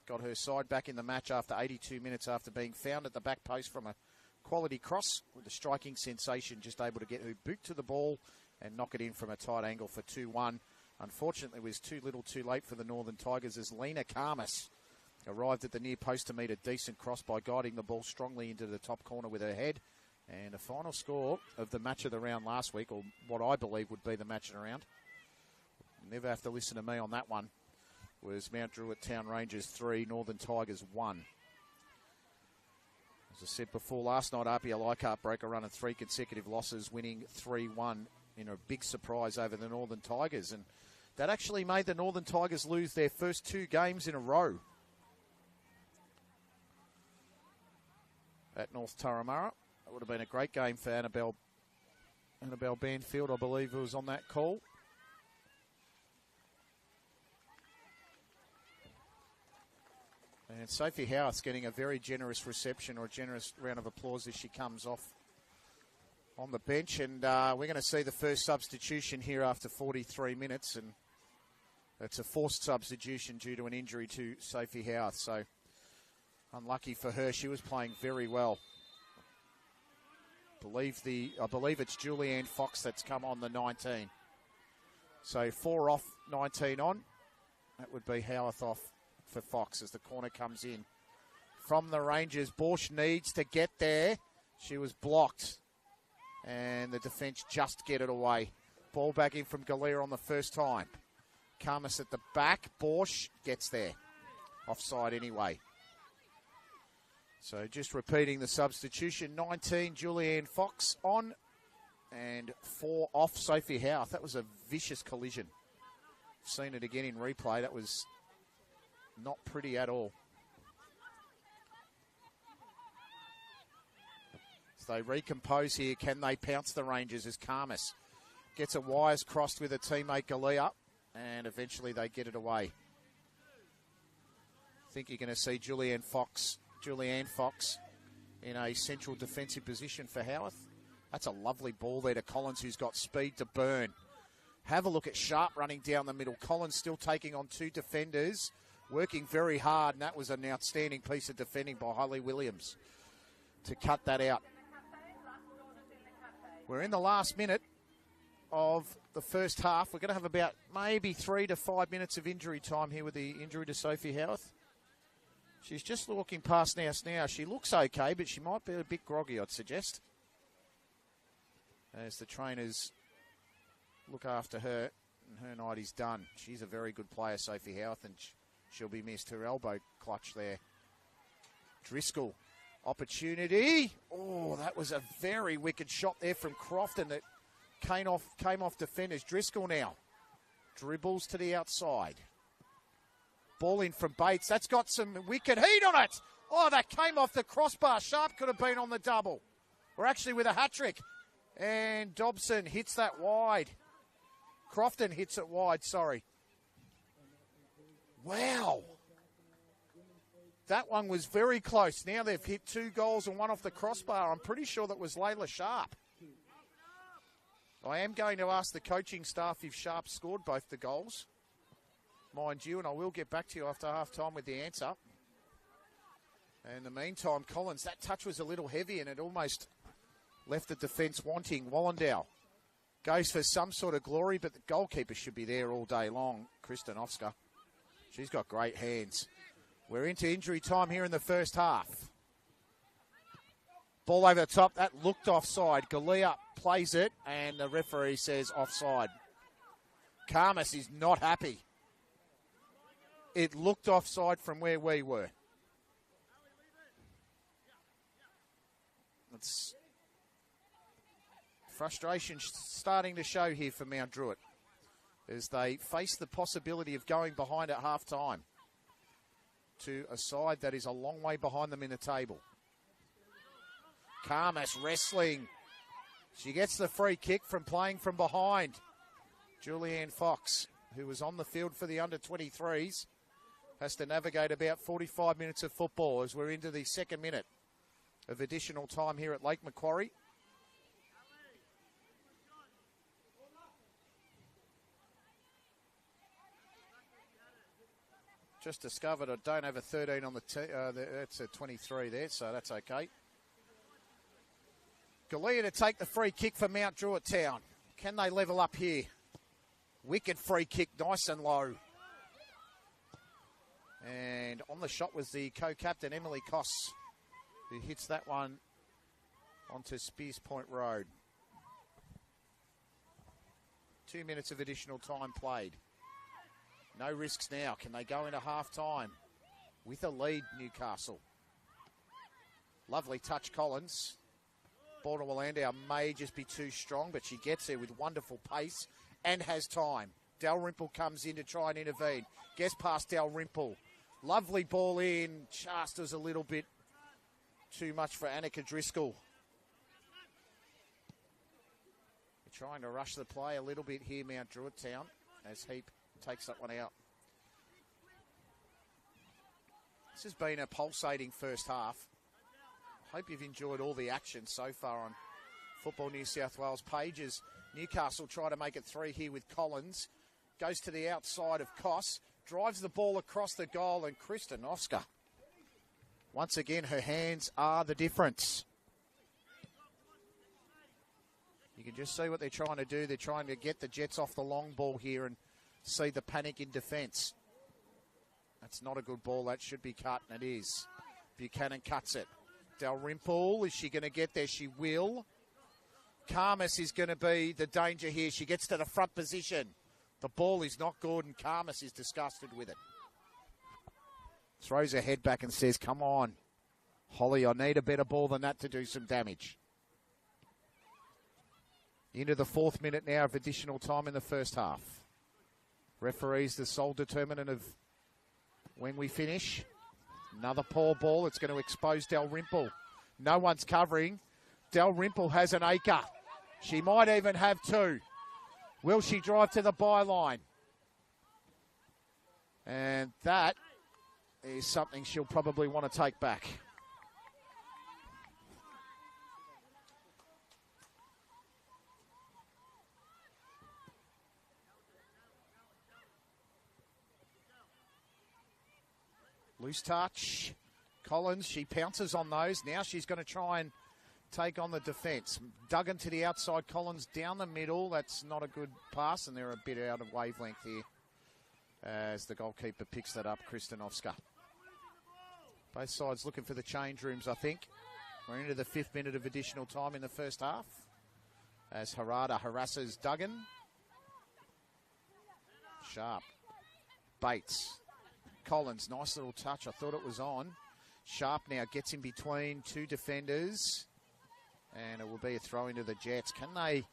got her side back in the match after 82 minutes after being found at the back post from a quality cross with a striking sensation, just able to get her boot to the ball and knock it in from a tight angle for 2-1. Unfortunately, it was too little too late for the Northern Tigers as Lena Karmas arrived at the near post to meet a decent cross by guiding the ball strongly into the top corner with her head. And a final score of the match of the round last week, or what I believe would be the match of the round. Never have to listen to me on that one. Was Mount Druitt Town Rangers 3, Northern Tigers 1. As I said before, last night RPL Leichhardt broke a run of 3 consecutive losses, winning 3-1 in a big surprise over the Northern Tigers. And that actually made the Northern Tigers lose their first 2 games in a row at North Turramurra. That would have been a great game for Annabelle Banfield, I believe, who was on that call. And Sophie Howarth getting a very generous reception, or a generous round of applause as she comes off on the bench. And we're going to see the first substitution here after 43 minutes. And it's a forced substitution due to an injury to Sophie Howarth. So unlucky for her. She was playing very well. I believe it's Julianne Fox that's come on the 19. So 4 off, 19 on. That would be Howarth off for Fox as the corner comes in. From the Rangers, Borsch needs to get there. She was blocked. And the defence just get it away. Ball back in from Galea on the first time. Karmas at the back. Borsch gets there. Offside anyway. So just repeating the substitution. 19, Julianne Fox on. And 4 off, Sophie Howarth. That was a vicious collision. Seen it again in replay. That was not pretty at all. So they recompose here. Can they pounce the Rangers as Karmas gets a wires crossed with a teammate Galea, and eventually they get it away. I think you're going to see Julianne Fox in a central defensive position for Howarth. That's a lovely ball there to Collins, who's got speed to burn. Have a look at Sharp running down the middle. Collins still taking on 2 defenders, working very hard, and that was an outstanding piece of defending by Holly Williams to cut that out. We're in the last minute of the first half. We're going to have about maybe 3 to 5 minutes of injury time here with the injury to Sophie Howarth. She's just walking past now. She looks okay, but she might be a bit groggy, I'd suggest, as the trainers look after her, and her night is done. She's a very good player, Sophie Howarth, and she'll be missed. Her elbow clutch there. Driscoll, opportunity. Oh, that was a very wicked shot there from Crofton that came off defenders. Driscoll now dribbles to the outside. Ball in from Bates. That's got some wicked heat on it. Oh, that came off the crossbar. Sharp could have been on the double. Or actually with a hat-trick. And Dobson hits that wide. Crofton hits it wide, sorry. Wow. That one was very close. Now they've hit 2 goals and 1 off the crossbar. I'm pretty sure that was Layla Sharp. I am going to ask the coaching staff if Sharp scored both the goals, mind you, and I will get back to you after half-time with the answer. And in the meantime, Collins, that touch was a little heavy and it almost left the defence wanting. Wallendow goes for some sort of glory, but the goalkeeper should be there all day long, Kristen Ofska. She's got great hands. We're into injury time here in the first half. Ball over the top. That looked offside. Galea plays it, and the referee says offside. Karmas is not happy. It looked offside from where we were. It's frustration starting to show here for Mount Druitt as they face the possibility of going behind at half-time to a side that is a long way behind them in the table. Karmas wrestling. She gets the free kick from playing from behind. Julianne Fox, who was on the field for the under-23s, has to navigate about 45 minutes of football as we're into the second minute of additional time here at Lake Macquarie. Just discovered I don't have a 13 on the that's a 23 there, so that's okay. Galea to take the free kick for Mount Druitt Town. Can they level up here? Wicked free kick, nice and low. And on the shot was the co-captain, Emily Koss, who hits that one onto Spears Point Road. 2 minutes of additional time played. No risks now. Can they go into half-time with a lead, Newcastle? Lovely touch, Collins. Ball to Willandau may just be too strong, but she gets there with wonderful pace and has time. Dalrymple comes in to try and intervene. Gets past Dalrymple. Lovely ball in. Just was a little bit too much for Annika Driscoll. They're trying to rush the play a little bit here, Mount Druitt Town, as Heap takes that one out. This has been a pulsating first half. Hope you've enjoyed all the action so far on Football New South Wales pages. Newcastle try to make it 3 here with Collins. Goes to the outside of Koss. Drives the ball across the goal, and Kristen Oscar. Once again, her hands are the difference. You can just see what they're trying to do. They're trying to get the Jets off the long ball here and see the panic in defence. That's not a good ball. That should be cut, and it is. Buchanan cuts it. Dalrymple, is she going to get there? She will. Karmas is going to be the danger here. She gets to the front position. The ball is not good, and Karmas is disgusted with it. Throws her head back and says, come on, Holly, I need a better ball than that to do some damage. Into the 4th minute now of additional time in the first half. Referee's the sole determinant of when we finish. Another poor ball. It's going to expose Dalrymple. No one's covering. Dalrymple has an acre. She might even have 2. Will she drive to the byline? And that is something she'll probably want to take back. Loose touch. Collins, she pounces on those. Now she's going to try and take on the defence. Duggan to the outside. Collins down the middle. That's not a good pass, and they're a bit out of wavelength here as the goalkeeper picks that up, Kristen Oscar. Both sides looking for the change rooms, I think. We're into the 5th minute of additional time in the first half as Harada harasses Duggan. Sharp. Bates. Collins, nice little touch. I thought it was on. Sharp now gets in between 2 defenders. And it will be a throw into the Jets. Can they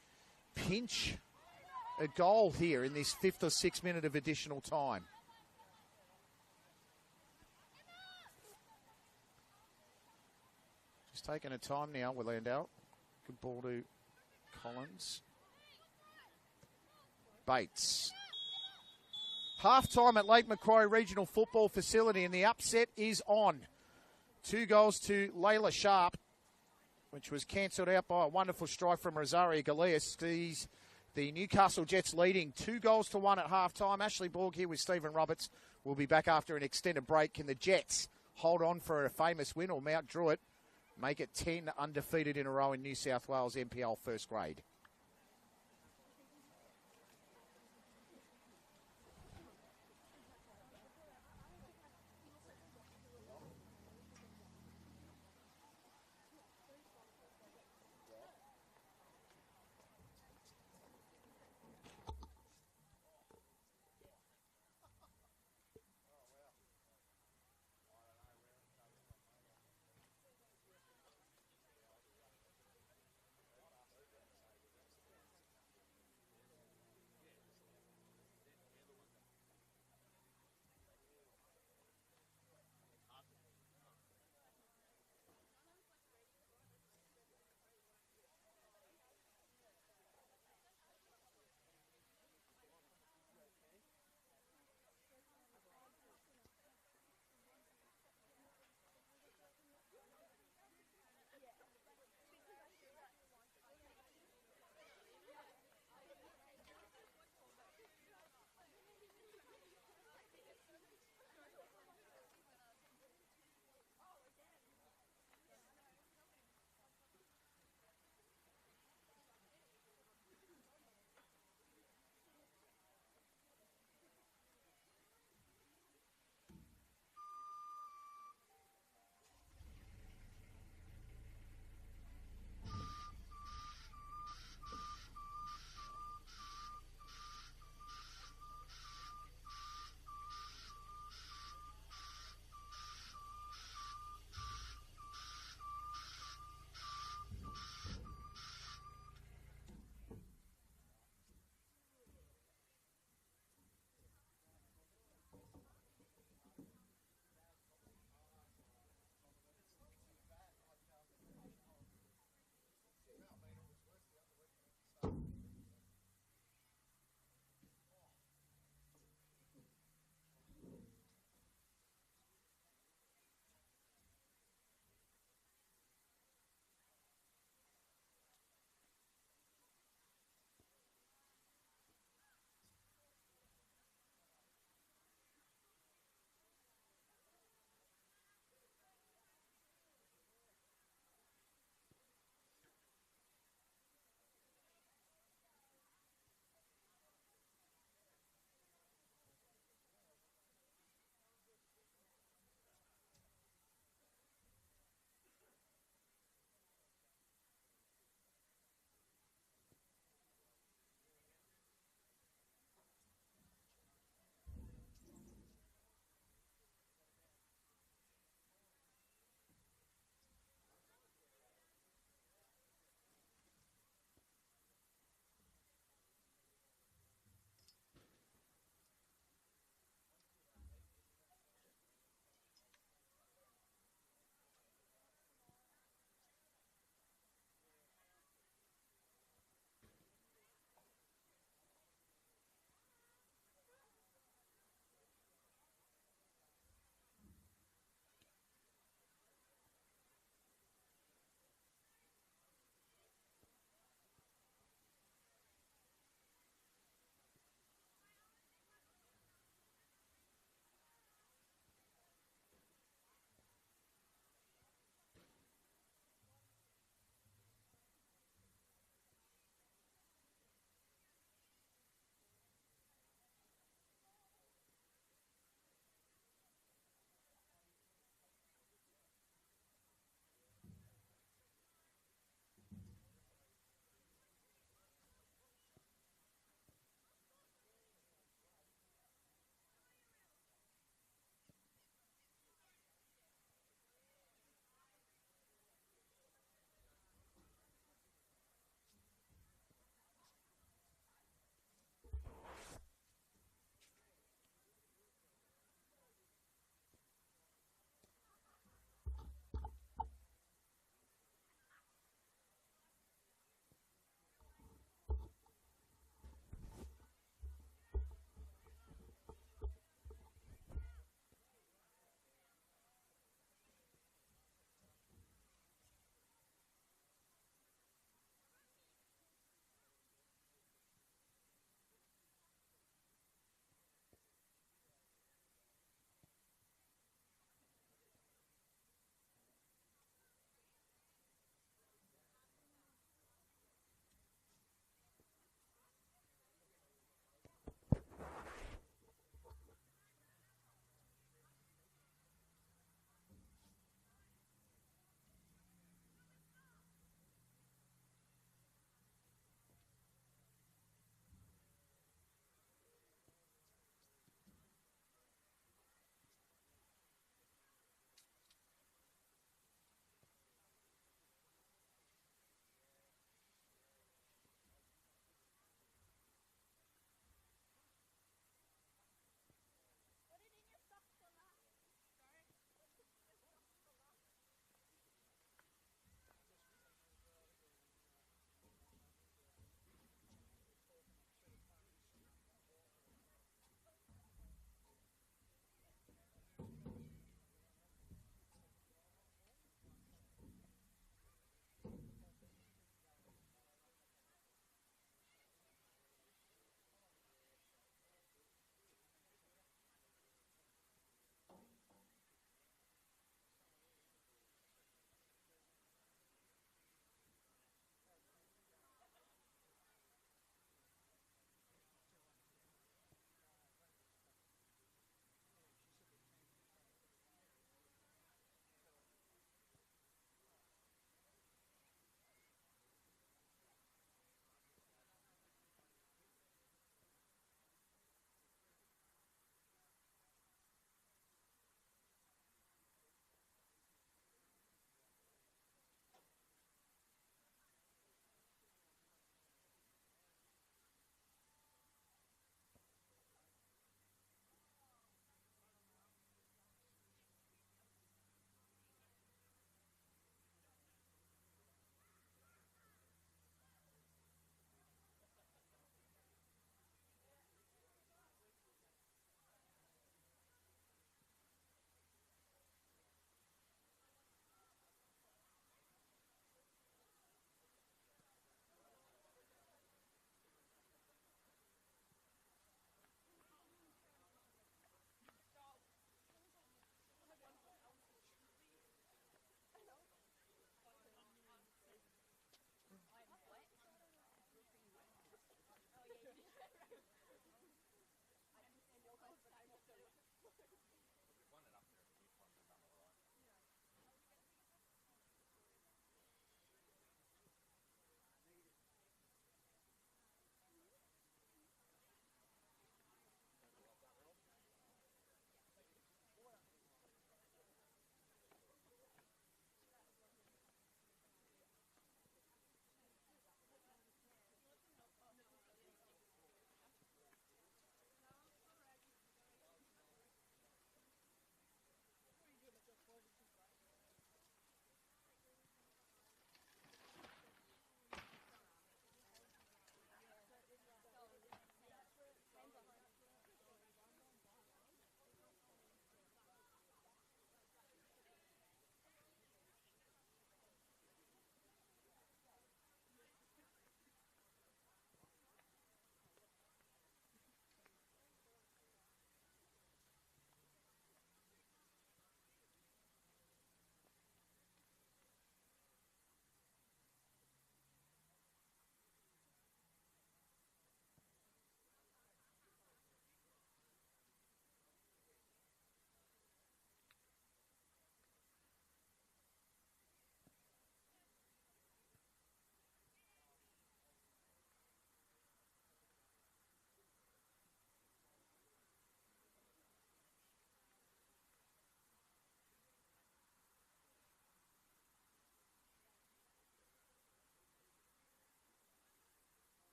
pinch a goal here in this 5th or 6th minute of additional time? Just taking a time now, Willandau. Good ball to Collins. Bates. Half-time at Lake Macquarie Regional Football Facility, and the upset is on. 2 goals to Layla Sharp, which was cancelled out by a wonderful strike from Rosario Galeas. Sees the Newcastle Jets leading 2-1 at half-time. Ashley Borg here with Stephen Roberts. We'll be back after an extended break. Can the Jets hold on for a famous win, or Mount Druitt make it 10 undefeated in a row in New South Wales NPL first grade?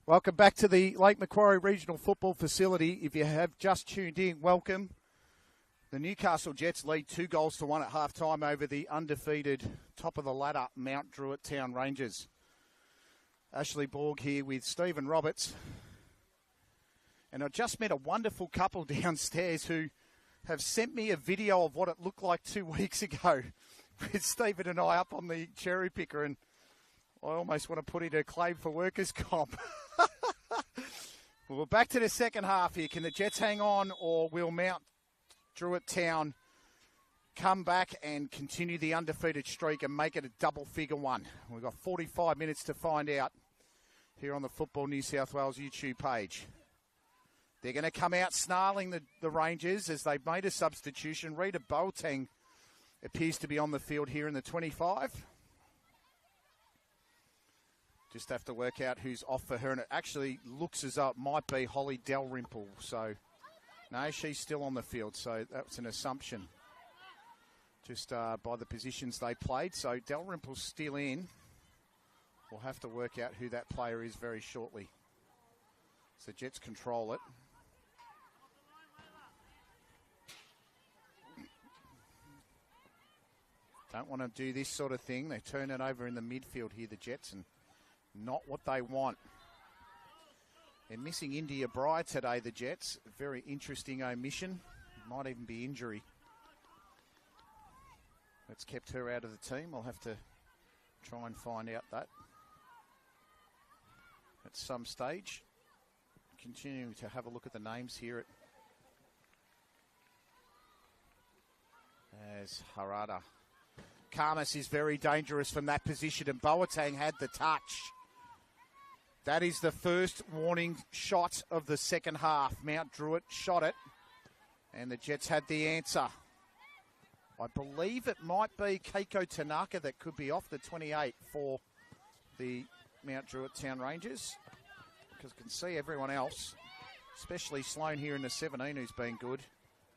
Welcome back to the Lake Macquarie Regional Football Facility. If you have just tuned in, welcome. The Newcastle Jets lead 2-1 at half-time over the undefeated top-of-the-ladder Mount Druitt Town Rangers. Ashley Borg here with Stephen Roberts. And I just met a wonderful couple downstairs who have sent me a video of what it looked like 2 weeks ago with Stephen and I up on the cherry picker, and I almost want to put in a claim for workers' comp. Well, we're back to the second half here. Can the Jets hang on, or will Mount Druitt Town come back and continue the undefeated streak and make it a double-figure one? We've got 45 minutes to find out here on the Football New South Wales YouTube page. They're going to come out snarling the Rangers as they've made a substitution. Rita Boateng appears to be on the field here in the 25. Just have to work out who's off for her, and it actually looks as though it might be Holly Dalrymple. So, no, she's still on the field, so that's an assumption just by the positions they played. So Dalrymple's still in. We'll have to work out who that player is very shortly. So Jets control it. Don't want to do this sort of thing. They turn it over in the midfield here, the Jets, and not what they want. They're missing India Bry today, the Jets. A very interesting omission. Might even be injury. That's kept her out of the team. I'll have to try and find out that at some stage. Continuing to have a look at the names here as Harada. Karmas is very dangerous from that position, and Boateng had the touch. That is the first warning shot of the second half. Mount Druitt shot it, and the Jets had the answer. I believe it might be Keiko Tanaka that could be off the 28 for the Mount Druitt Town Rangers, because I can see everyone else, especially Sloan here in the 17 who's been good.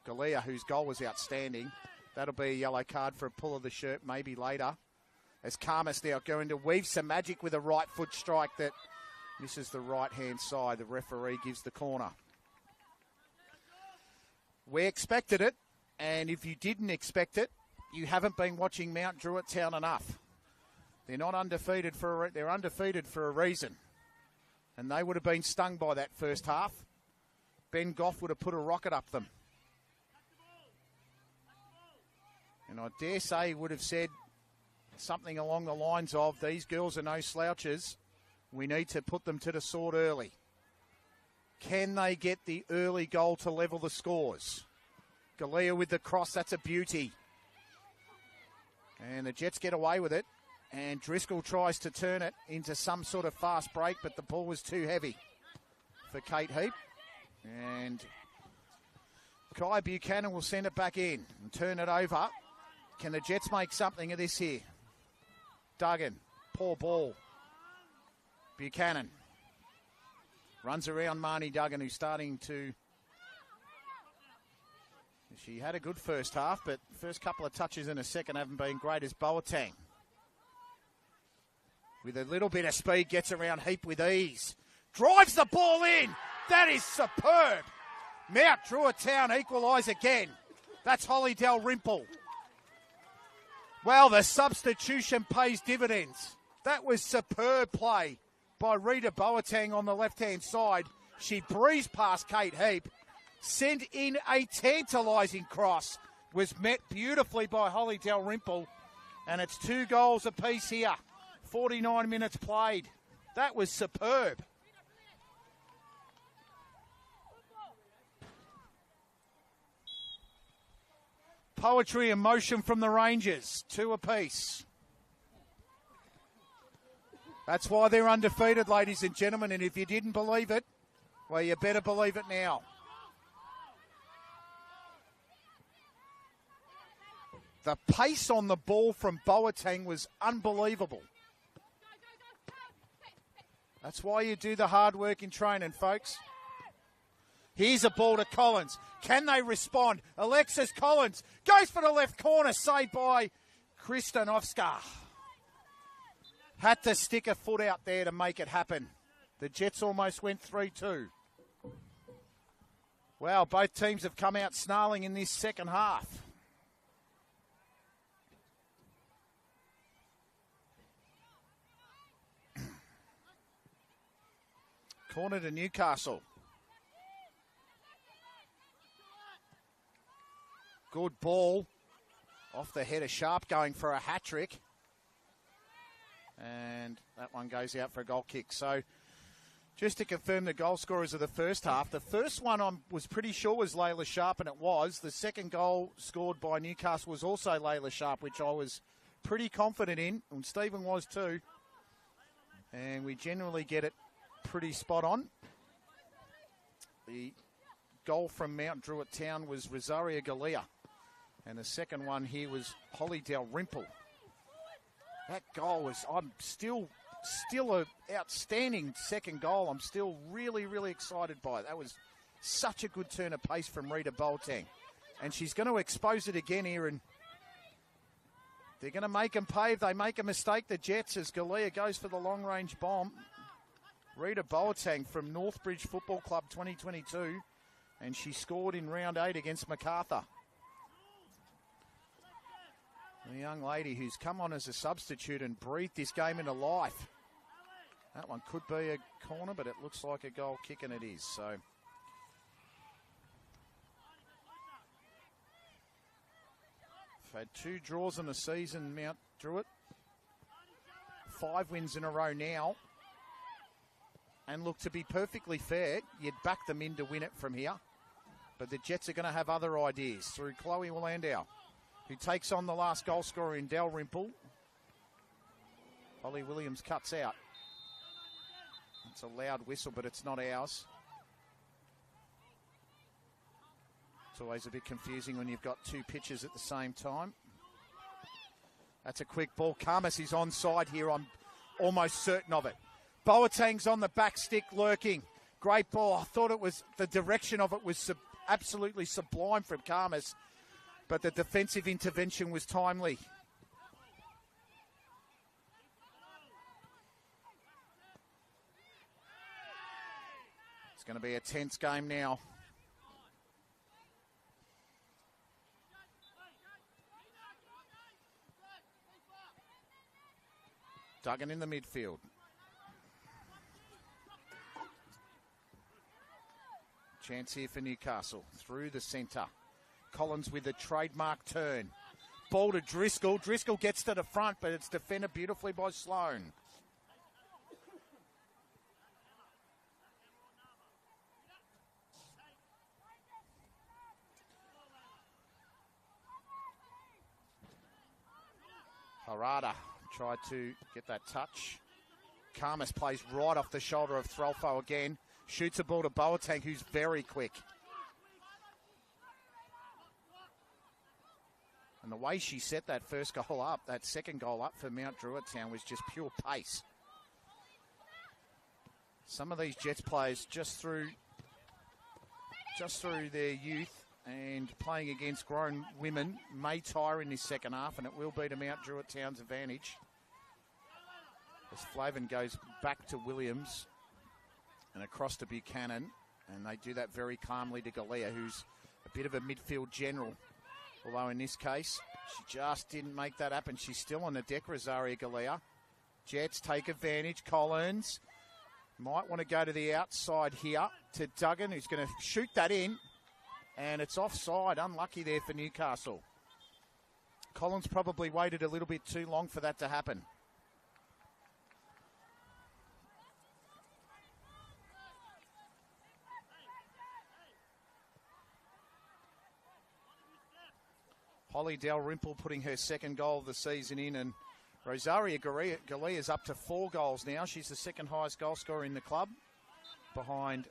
Galea, whose goal was outstanding. That'll be a yellow card for a pull of the shirt maybe later. As Karmas now going to weave some magic with a right foot strike that misses the right-hand side. The referee gives the corner. We expected it, and if you didn't expect it, you haven't been watching Mount Druitt Town enough. They're not undefeated they're undefeated for a reason, and they would have been stung by that first half. Ben Goff would have put a rocket up them. And I dare say he would have said something along the lines of, these girls are no slouches. We need to put them to the sword early. Can they get the early goal to level the scores? Galea with the cross, that's a beauty. And the Jets get away with it. And Driscoll tries to turn it into some sort of fast break, but the ball was too heavy for Kate Heap. And Kai Buchanan will send it back in and turn it over. Can the Jets make something of this here? Duggan, poor ball. Buchanan runs around Marnie Duggan, who's starting to... She had a good first half, but first couple of touches in the second haven't been great as Boateng. With a little bit of speed, gets around Heap with ease. Drives the ball in. That is superb. Mount Druitt Town equalise again. That's Holly Dalrymple. Well, the substitution pays dividends. That was superb play by Rita Boateng on the left-hand side. She breezed past Kate Heap, sent in a tantalising cross, was met beautifully by Holly Dalrymple, and it's 2 goals apiece here. 49 minutes played. That was superb. Poetry and motion from the Rangers, 2 apiece. That's why they're undefeated, ladies and gentlemen, and if you didn't believe it, well, you better believe it now. The pace on the ball from Boateng was unbelievable. That's why you do the hard work in training, folks. Here's a ball to Collins. Can they respond? Alexis Collins goes for the left corner, saved by Kristanovska. Had to stick a foot out there to make it happen. The Jets almost went 3-2. Wow, both teams have come out snarling in this second half. Corner to Newcastle. Good ball. Off the head of Sharp, going for a hat-trick. And that one goes out for a goal kick. So, just to confirm the goal scorers of the first half, the first one I was pretty sure was Layla Sharp, and it was. The second goal scored by Newcastle was also Layla Sharp, which I was pretty confident in, and Stephen was too. And we generally get it pretty spot on. The goal from Mount Druitt Town was Rosaria Galea, and the second one here was Holly Dalrymple. That goal was, I'm still an outstanding second goal. I'm still really, really excited by it. That was such a good turn of pace from Rita Boltang. And she's going to expose it again here, and they're going to make them pay if they make a mistake, the Jets, as Galea goes for the long-range bomb. Rita Boateng from Northbridge Football Club 2022, and she scored in round 8 against MacArthur. The young lady who's come on as a substitute and breathed this game into life. That one could be a corner, but it looks like a goal kick, and it is. So they've had 2 draws in the season, Mount Druitt. 5 wins in a row now. And look, to be perfectly fair, you'd back them in to win it from here. But the Jets are going to have other ideas through Chloe Landau, who takes on the last goal scorer in Dalrymple. Holly Williams cuts out. It's a loud whistle, but it's not ours. It's always a bit confusing when you've got 2 pitches at the same time. That's a quick ball. Karmas is onside here. I'm almost certain of it. Boateng's on the back stick lurking. Great ball. I thought it was, the direction of it was absolutely sublime from Karmas, but the defensive intervention was timely. It's going to be a tense game now. Duggan in the midfield. Chance here for Newcastle. Through the centre. Collins with a trademark turn. Ball to Driscoll. Driscoll gets to the front, but it's defended beautifully by Sloan. Harada tried to get that touch. Karmas plays right off the shoulder of Threlfo again. Shoots a ball to Boateng, who's very quick. And the way she set that first goal up, that second goal up for Mount Druitt Town, was just pure pace. Some of these Jets players just through their youth and playing against grown women may tire in this second half, and it will be to Mount Druitt Town's advantage. As Flavin goes back to Williams and across to Buchanan, and they do that very calmly to Galea, who's a bit of a midfield general. Although in this case, she just didn't make that happen. She's still on the deck, Rosaria Galea. Jets take advantage. Collins might want to go to the outside here to Duggan, who's going to shoot that in. And it's offside. Unlucky there for Newcastle. Collins probably waited a little bit too long for that to happen. Holly Dalrymple putting her second goal of the season in, and Rosaria Galea is up to 4 goals now. She's the second highest goal scorer in the club, behind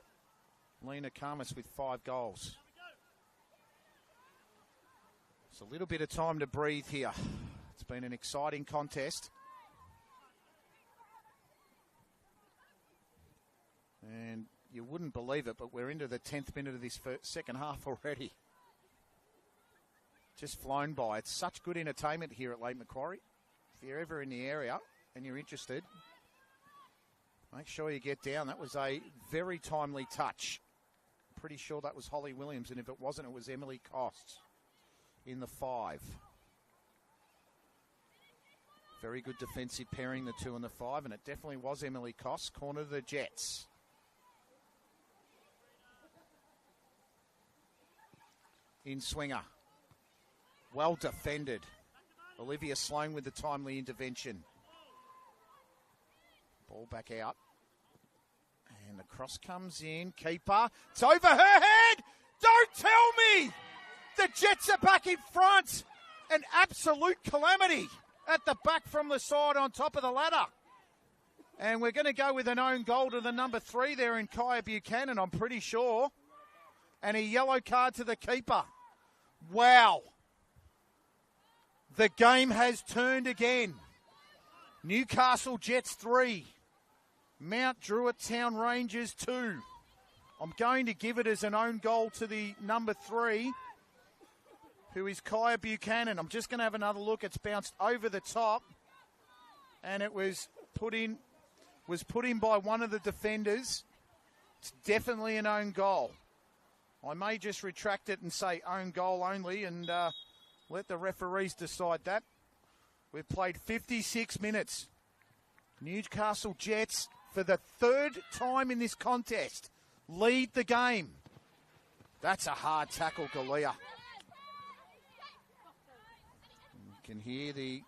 Lena Karmas with 5 goals. It's a little bit of time to breathe here. It's been an exciting contest. And you wouldn't believe it, but we're into the 10th minute of this second half already. Just flown by. It's such good entertainment here at Lake Macquarie. If you're ever in the area and you're interested, Make sure you get down. That was a very timely touch. Pretty sure that was Holly Williams, and if it wasn't, it was Emily Costs in the 5. Very good defensive pairing, the 2 and the 5, and it definitely was Emily Costs. Corner to the Jets. In swinger. Well defended. Olivia Sloan with the timely intervention. Ball back out. And the cross comes in. Keeper. It's over her head. Don't tell me. The Jets are back in front. An absolute calamity at the back from the side on top of the ladder. And we're going to go with an own goal to the number 3 there in Kaya Buchanan, I'm pretty sure. And a yellow card to the keeper. Wow. The game has turned again. Newcastle Jets 3. Mount Druitt Town Rangers 2. I'm going to give it as an own goal to the number 3, who is Kaya Buchanan. I'm just going to have another look. It's bounced over the top, and it was put in by one of the defenders. It's definitely an own goal. I may just retract it and say own goal only and let the referees decide that. We've played 56 minutes. Newcastle Jets, for the 3rd time in this contest, lead the game. That's a hard tackle, Galea. You can hear the...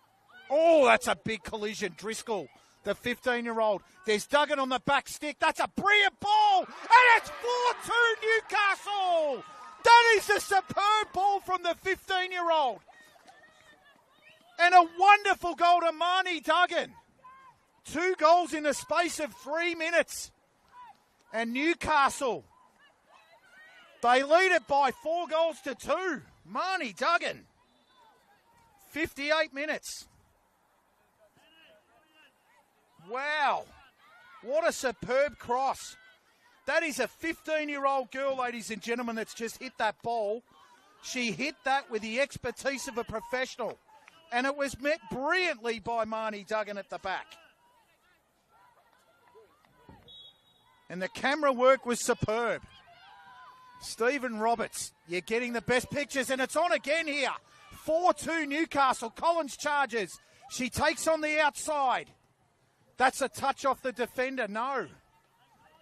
Oh, that's a big collision. Driscoll, the 15-year-old. There's Duggan on the back stick. That's a brilliant ball. And it's 4-2 Newcastle. That is a superb ball from the 15-year-old. And a wonderful goal to Marnie Duggan. 2 goals in the space of 3 minutes. And Newcastle, they lead it by 4 goals to 2. Marnie Duggan, 58 minutes. Wow. What a superb cross. That is a 15-year-old girl, ladies and gentlemen, that's just hit that ball. She hit that with the expertise of a professional. And it was met brilliantly by Marnie Duggan at the back. And the camera work was superb. Stephen Roberts, you're getting the best pictures, and it's on again here. 4-2 Newcastle. Collins charges. She takes on the outside. That's a touch off the defender. No.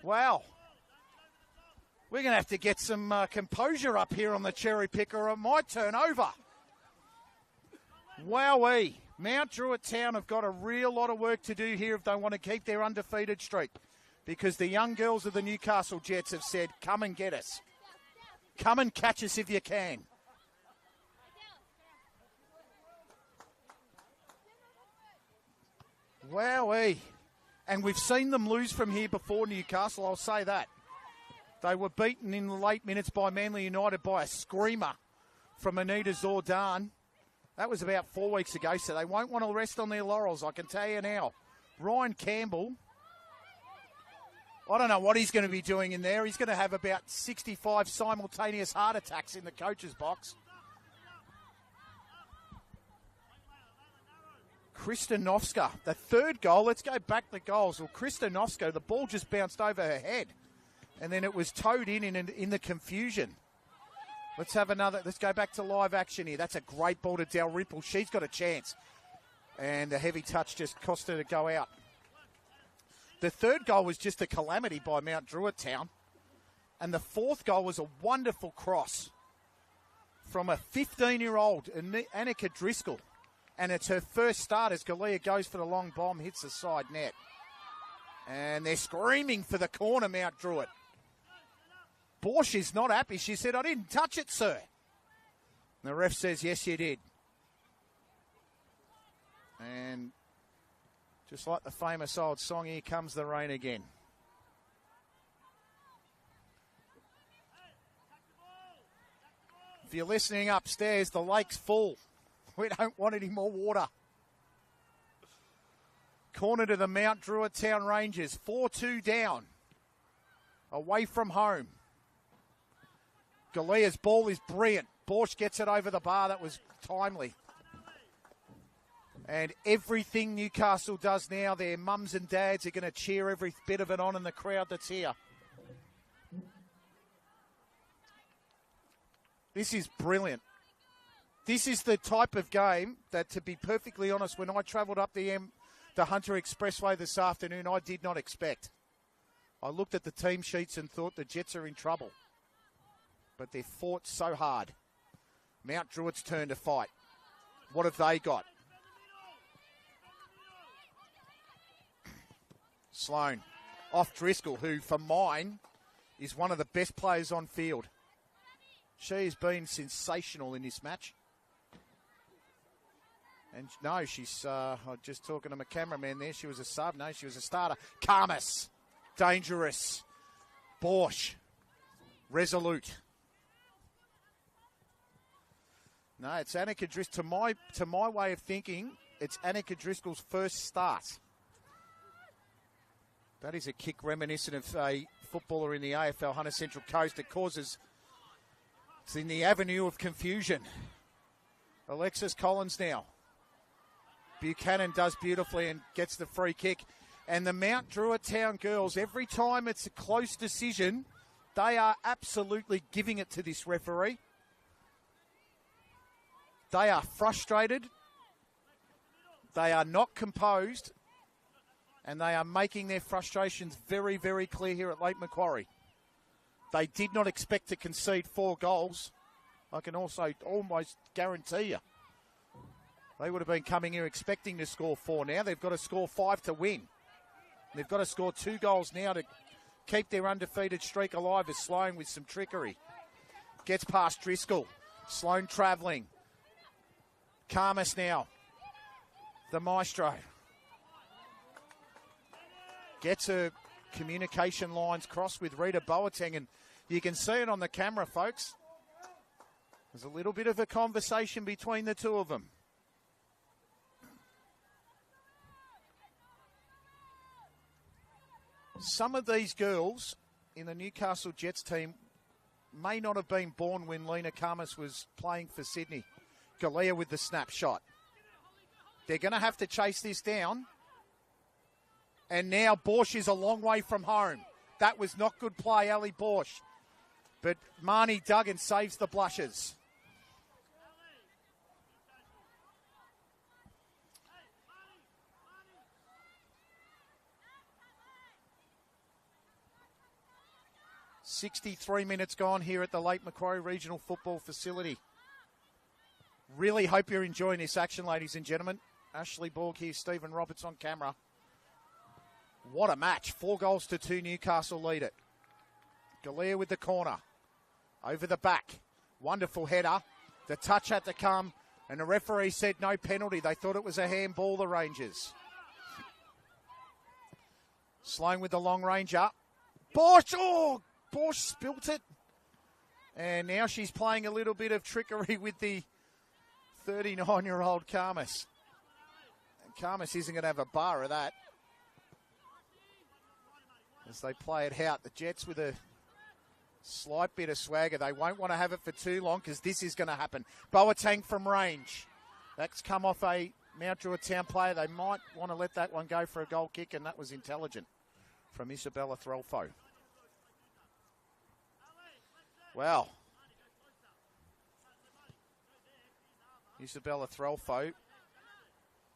Wow. We're going to have to get some composure up here on the cherry picker, or it might turn over. Wowee. Mount Druitt Town have got a real lot of work to do here if they want to keep their undefeated streak. Because the young girls of the Newcastle Jets have said, come and get us. Come and catch us if you can. Wowee. And we've seen them lose from here before, Newcastle, I'll say that. They were beaten in the late minutes by Manly United by a screamer from Anita Zordan. That was about 4 weeks ago, so they won't want to rest on their laurels, I can tell you now. Ryan Campbell, I don't know what he's going to be doing in there. He's going to have about 65 simultaneous heart attacks in the coach's box. Kristanovska, the 3rd goal. Let's go back to the goals. Well, Kristanovska, the ball just bounced over her head. And then it was towed in the confusion. Let's have another. Let's go back to live action here. That's a great ball to Dalrymple. She's got a chance. And the heavy touch just cost her to go out. The 3rd goal was just a calamity by Mount Druitt Town. And the 4th goal was a wonderful cross from a 15-year-old, Annika Driscoll. And it's her first start as Galea goes for the long bomb, hits the side net. And they're screaming for the corner, Mount Druitt. Borsch is not happy. She said, I didn't touch it, sir. And the ref says, yes, you did. And just like the famous old song, here comes the rain again. If you're listening upstairs, the lake's full. We don't want any more water. Corner to the Mount Druitt Town Rangers. 4-2 down. Away from home. Galea's ball is brilliant. Borsch gets it over the bar. That was timely. And everything Newcastle does now, their mums and dads are going to cheer every bit of it on in the crowd that's here. This is brilliant. This is the type of game that, to be perfectly honest, when I travelled up the Hunter Expressway this afternoon, I did not expect. I looked at the team sheets and thought the Jets are in trouble. But they've fought so hard. Mount Druitt's turn to fight. What have they got? Sloane off Driscoll, who, for mine, is one of the best players on field. She has been sensational in this match. And no, she's just talking to my cameraman there. She was a sub. No, she was a starter. Karmas, dangerous. Borsch, resolute. No, it's Annika Driscoll. To my way of thinking, it's Annika Driscoll's first start. That is a kick reminiscent of a footballer in the AFL, Hunter Central Coast. It's in the avenue of confusion. Alexis Collins now. Buchanan does beautifully and gets the free kick. And the Mount Druitt Town girls, every time it's a close decision, they are absolutely giving it to this referee. They are frustrated. They are not composed. And they are making their frustrations very, very clear here at Lake Macquarie. They did not expect to concede 4 goals. I can also almost guarantee you. They would have been coming here expecting to score 4 now. They've got to score 5 to win. They've got to score 2 goals now to keep their undefeated streak alive as Sloane with some trickery. Gets past Driscoll. Sloane travelling. Karmas now. The maestro. Gets her communication lines crossed with Rita Boateng, and you can see it on the camera, folks. There's a little bit of a conversation between the two of them. Some of these girls in the Newcastle Jets team may not have been born when Lena Karmas was playing for Sydney. Galea with the snapshot. They're going to have to chase this down. And now Borsch is a long way from home. That was not good play, Ali Borsch. But Marnie Duggan saves the blushes. "63 minutes gone here at the Lake Macquarie Regional Football Facility. Really hope you're enjoying this action, ladies and gentlemen. Ashley Borg here, Stephen Roberts on camera. What a match. 4 goals to 2, Newcastle lead it. Galea with the corner. Over the back. Wonderful header. The touch had to come, and the referee said no penalty. They thought it was a handball, the Rangers. Sloane with the long range up. Borsch, Borsch spilt it. And now she's playing a little bit of trickery with the 39-year-old Karmas. And Karmas isn't going to have a bar of that. As they play it out, the Jets with a slight bit of swagger. They won't want to have it for too long because this is going to happen. Boateng from range. That's come off a Mount Druitt Town player. They might want to let that one go for a goal kick, and that was intelligent from Isabella Threlfo. Well, Isabella Threlfo,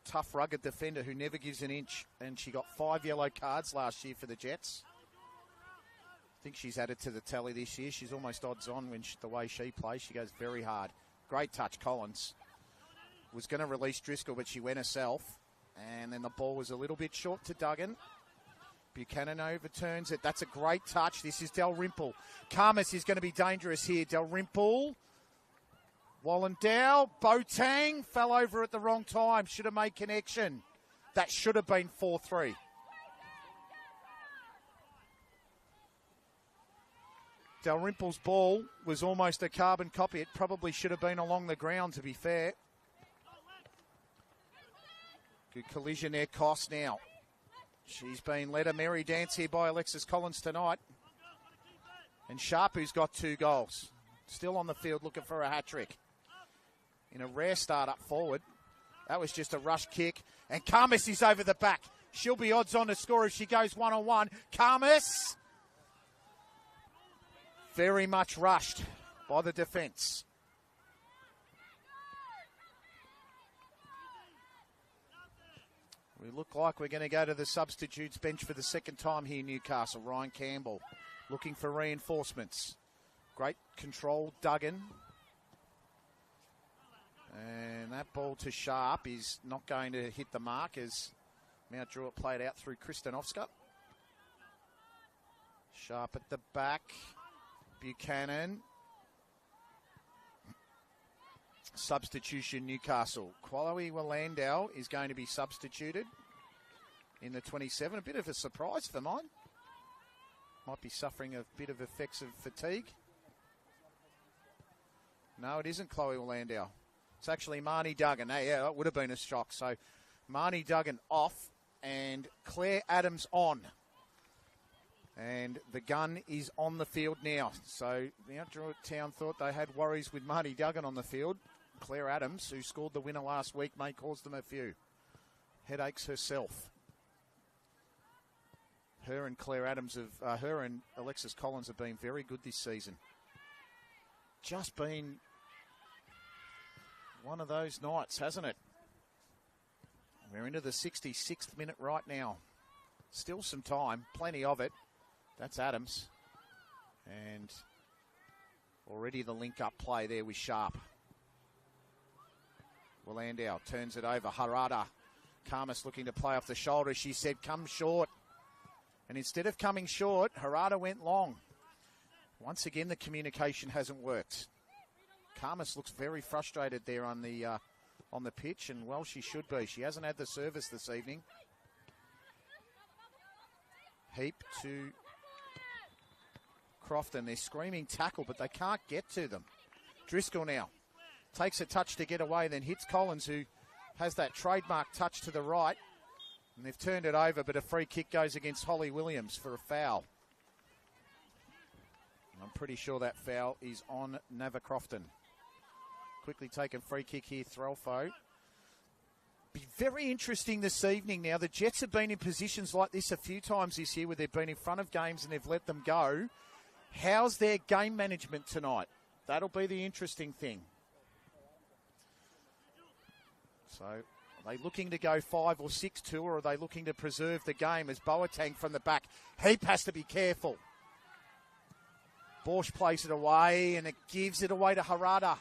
tough, rugged defender who never gives an inch, and she got 5 yellow cards last year for the Jets. I think she's added to the tally this year. She's almost odds on when the way she plays. She goes very hard. Great touch, Collins. Was going to release Driscoll, but she went herself. And then the ball was a little bit short to Duggan. Buchanan overturns it. That's a great touch. This is Dalrymple. Karmas is going to be dangerous here. Dalrymple. Wallendow. Boateng fell over at the wrong time. Should have made connection. That should have been 4-3. Dalrymple's ball was almost a carbon copy. It probably should have been along the ground, to be fair. Good collision there, Koss now. She's been led a merry dance here by Alexis Collins tonight. And Sharp, who's got 2 goals. Still on the field looking for a hat-trick. In a rare start up forward. That was just a rush kick. And Karmas is over the back. She'll be odds on to score if she goes one-on-one. Karmas, very much rushed by the defence. We look like we're going to go to the substitutes bench for the second time here, Newcastle. Ryan Campbell looking for reinforcements. Great control, Duggan. And that ball to Sharp is not going to hit the mark as Mount Druitt played out through Kristanovska. Sharp at the back. Buchanan. Substitution, Newcastle. Chloe Willandau is going to be substituted in the 27. A bit of a surprise for mine. Might be suffering a bit of effects of fatigue. No, it isn't Chloe Willandau. It's actually Marnie Duggan. Hey, yeah, that would have been a shock. So Marnie Duggan off and Claire Adams on. And the gun is on the field now. So Mount Druitt Town thought they had worries with Marnie Duggan on the field. Claire Adams, who scored the winner last week, may cause them a few headaches herself. Her and Claire Adams her and Alexis Collins have been very good this season. Just been one of those nights, hasn't it? We're into the 66th minute right now. Still some time, plenty of it. That's Adams. And already the link-up play there with Sharp. Willandau turns it over. Harada. Karmas looking to play off the shoulder. She said, come short. And instead of coming short, Harada went long. Once again, the communication hasn't worked. Karmas looks very frustrated there on the pitch, and well, she should be. She hasn't had the service this evening. Heap to Crofton. They're screaming tackle, but they can't get to them. Driscoll now takes a touch to get away, then hits Collins, who has that trademark touch to the right. And they've turned it over, but a free kick goes against Holly Williams for a foul. I'm pretty sure that foul is on Nava Crofton. Quickly taken free kick here, Threlfo. Be very interesting this evening now. The Jets have been in positions like this a few times this year where they've been in front of games and they've let them go. How's their game management tonight? That'll be the interesting thing. So, are they looking to go 5 or 6-2, or are they looking to preserve the game as Boateng from the back? Heap has to be careful. Borsch plays it away, and it gives it away to Harada.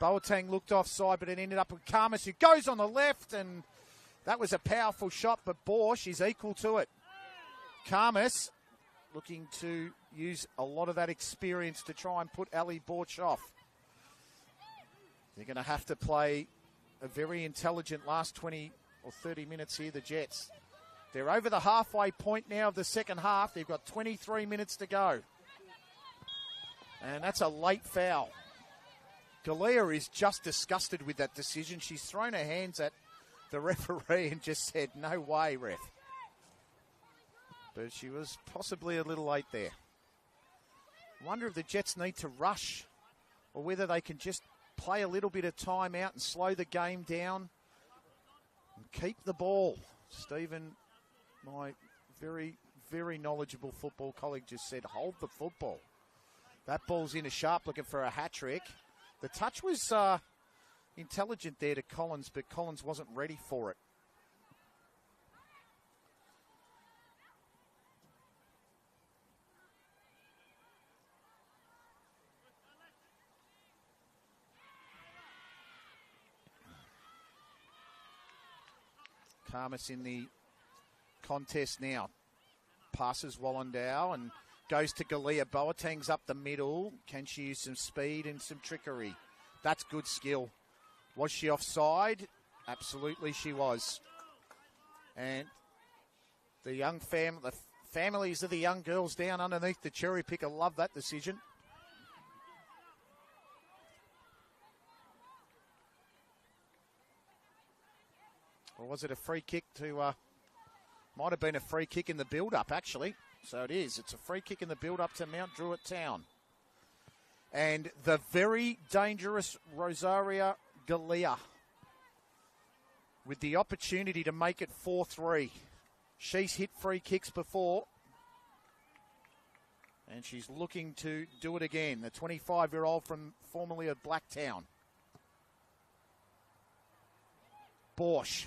Boateng looked offside, but it ended up with Karmas, who goes on the left, and that was a powerful shot, but Borsch is equal to it. Karmas looking to use a lot of that experience to try and put Ali Borsch off. They're going to have to play a very intelligent last 20 or 30 minutes here, the Jets. They're over the halfway point now of the second half. They've got 23 minutes to go. And that's a late foul. Galea is just disgusted with that decision. She's thrown her hands at the referee and just said, no way, ref. But she was possibly a little late there. I wonder if the Jets need to rush or whether they can just play a little bit of time out and slow the game down and keep the ball. Stephen, my very, very knowledgeable football colleague, just said, hold the football. That ball's in a Sharp looking for a hat-trick. The touch was intelligent there to Collins, but Collins wasn't ready for it. Karmas in the contest now. Passes Wallandau and goes to Galea. Boateng's up the middle. Can she use some speed and some trickery? That's good skill. Was she offside? Absolutely she was. And the families of the young girls down underneath the cherry picker love that decision. Or was it a free kick to... might have been a free kick in the build-up, actually. So it is. It's a free kick in the build-up to Mount Druitt Town. And the very dangerous Rosaria Galea with the opportunity to make it 4-3. She's hit free kicks before, and she's looking to do it again. The 25-year-old from formerly of Blacktown. Borsch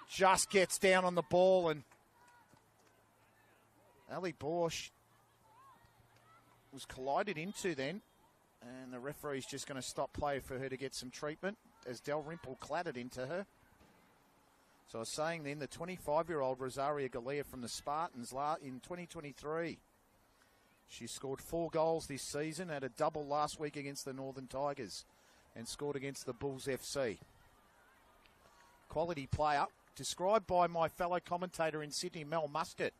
just gets down on the ball, and Ali Borsch was collided into then, and the referee's just going to stop play for her to get some treatment as Dalrymple clattered into her. So I was saying then, the 25-year-old Rosaria Galea from the Spartans in 2023. She scored 4 goals this season, had a double last week against the Northern Tigers, and scored against the Bulls FC. Quality player, described by my fellow commentator in Sydney, Mel Muscat.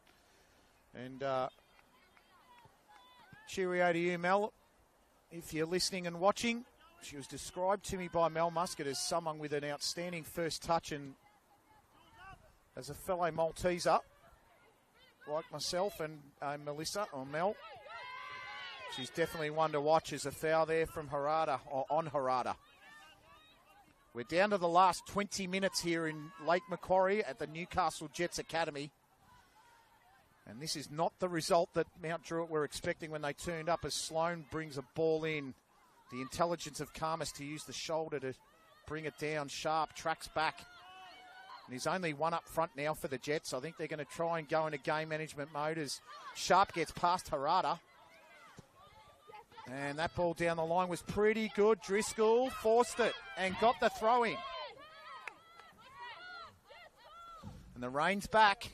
And cheerio to you, Mel. If you're listening and watching, she was described to me by Mel Muscat as someone with an outstanding first touch, and as a fellow Malteser, like myself and Melissa, or Mel, she's definitely one to watch. As a foul there from Harada, or on Harada. We're down to the last 20 minutes here in Lake Macquarie at the Newcastle Jets Academy. And this is not the result that Mount Druitt were expecting when they turned up, as Sloan brings a ball in. The intelligence of Karmas to use the shoulder to bring it down. Sharp tracks back. And he's only one up front now for the Jets. I think they're going to try and go into game management mode as Sharp gets past Harada. And that ball down the line was pretty good. Driscoll forced it and got the throw in. And the rain's back.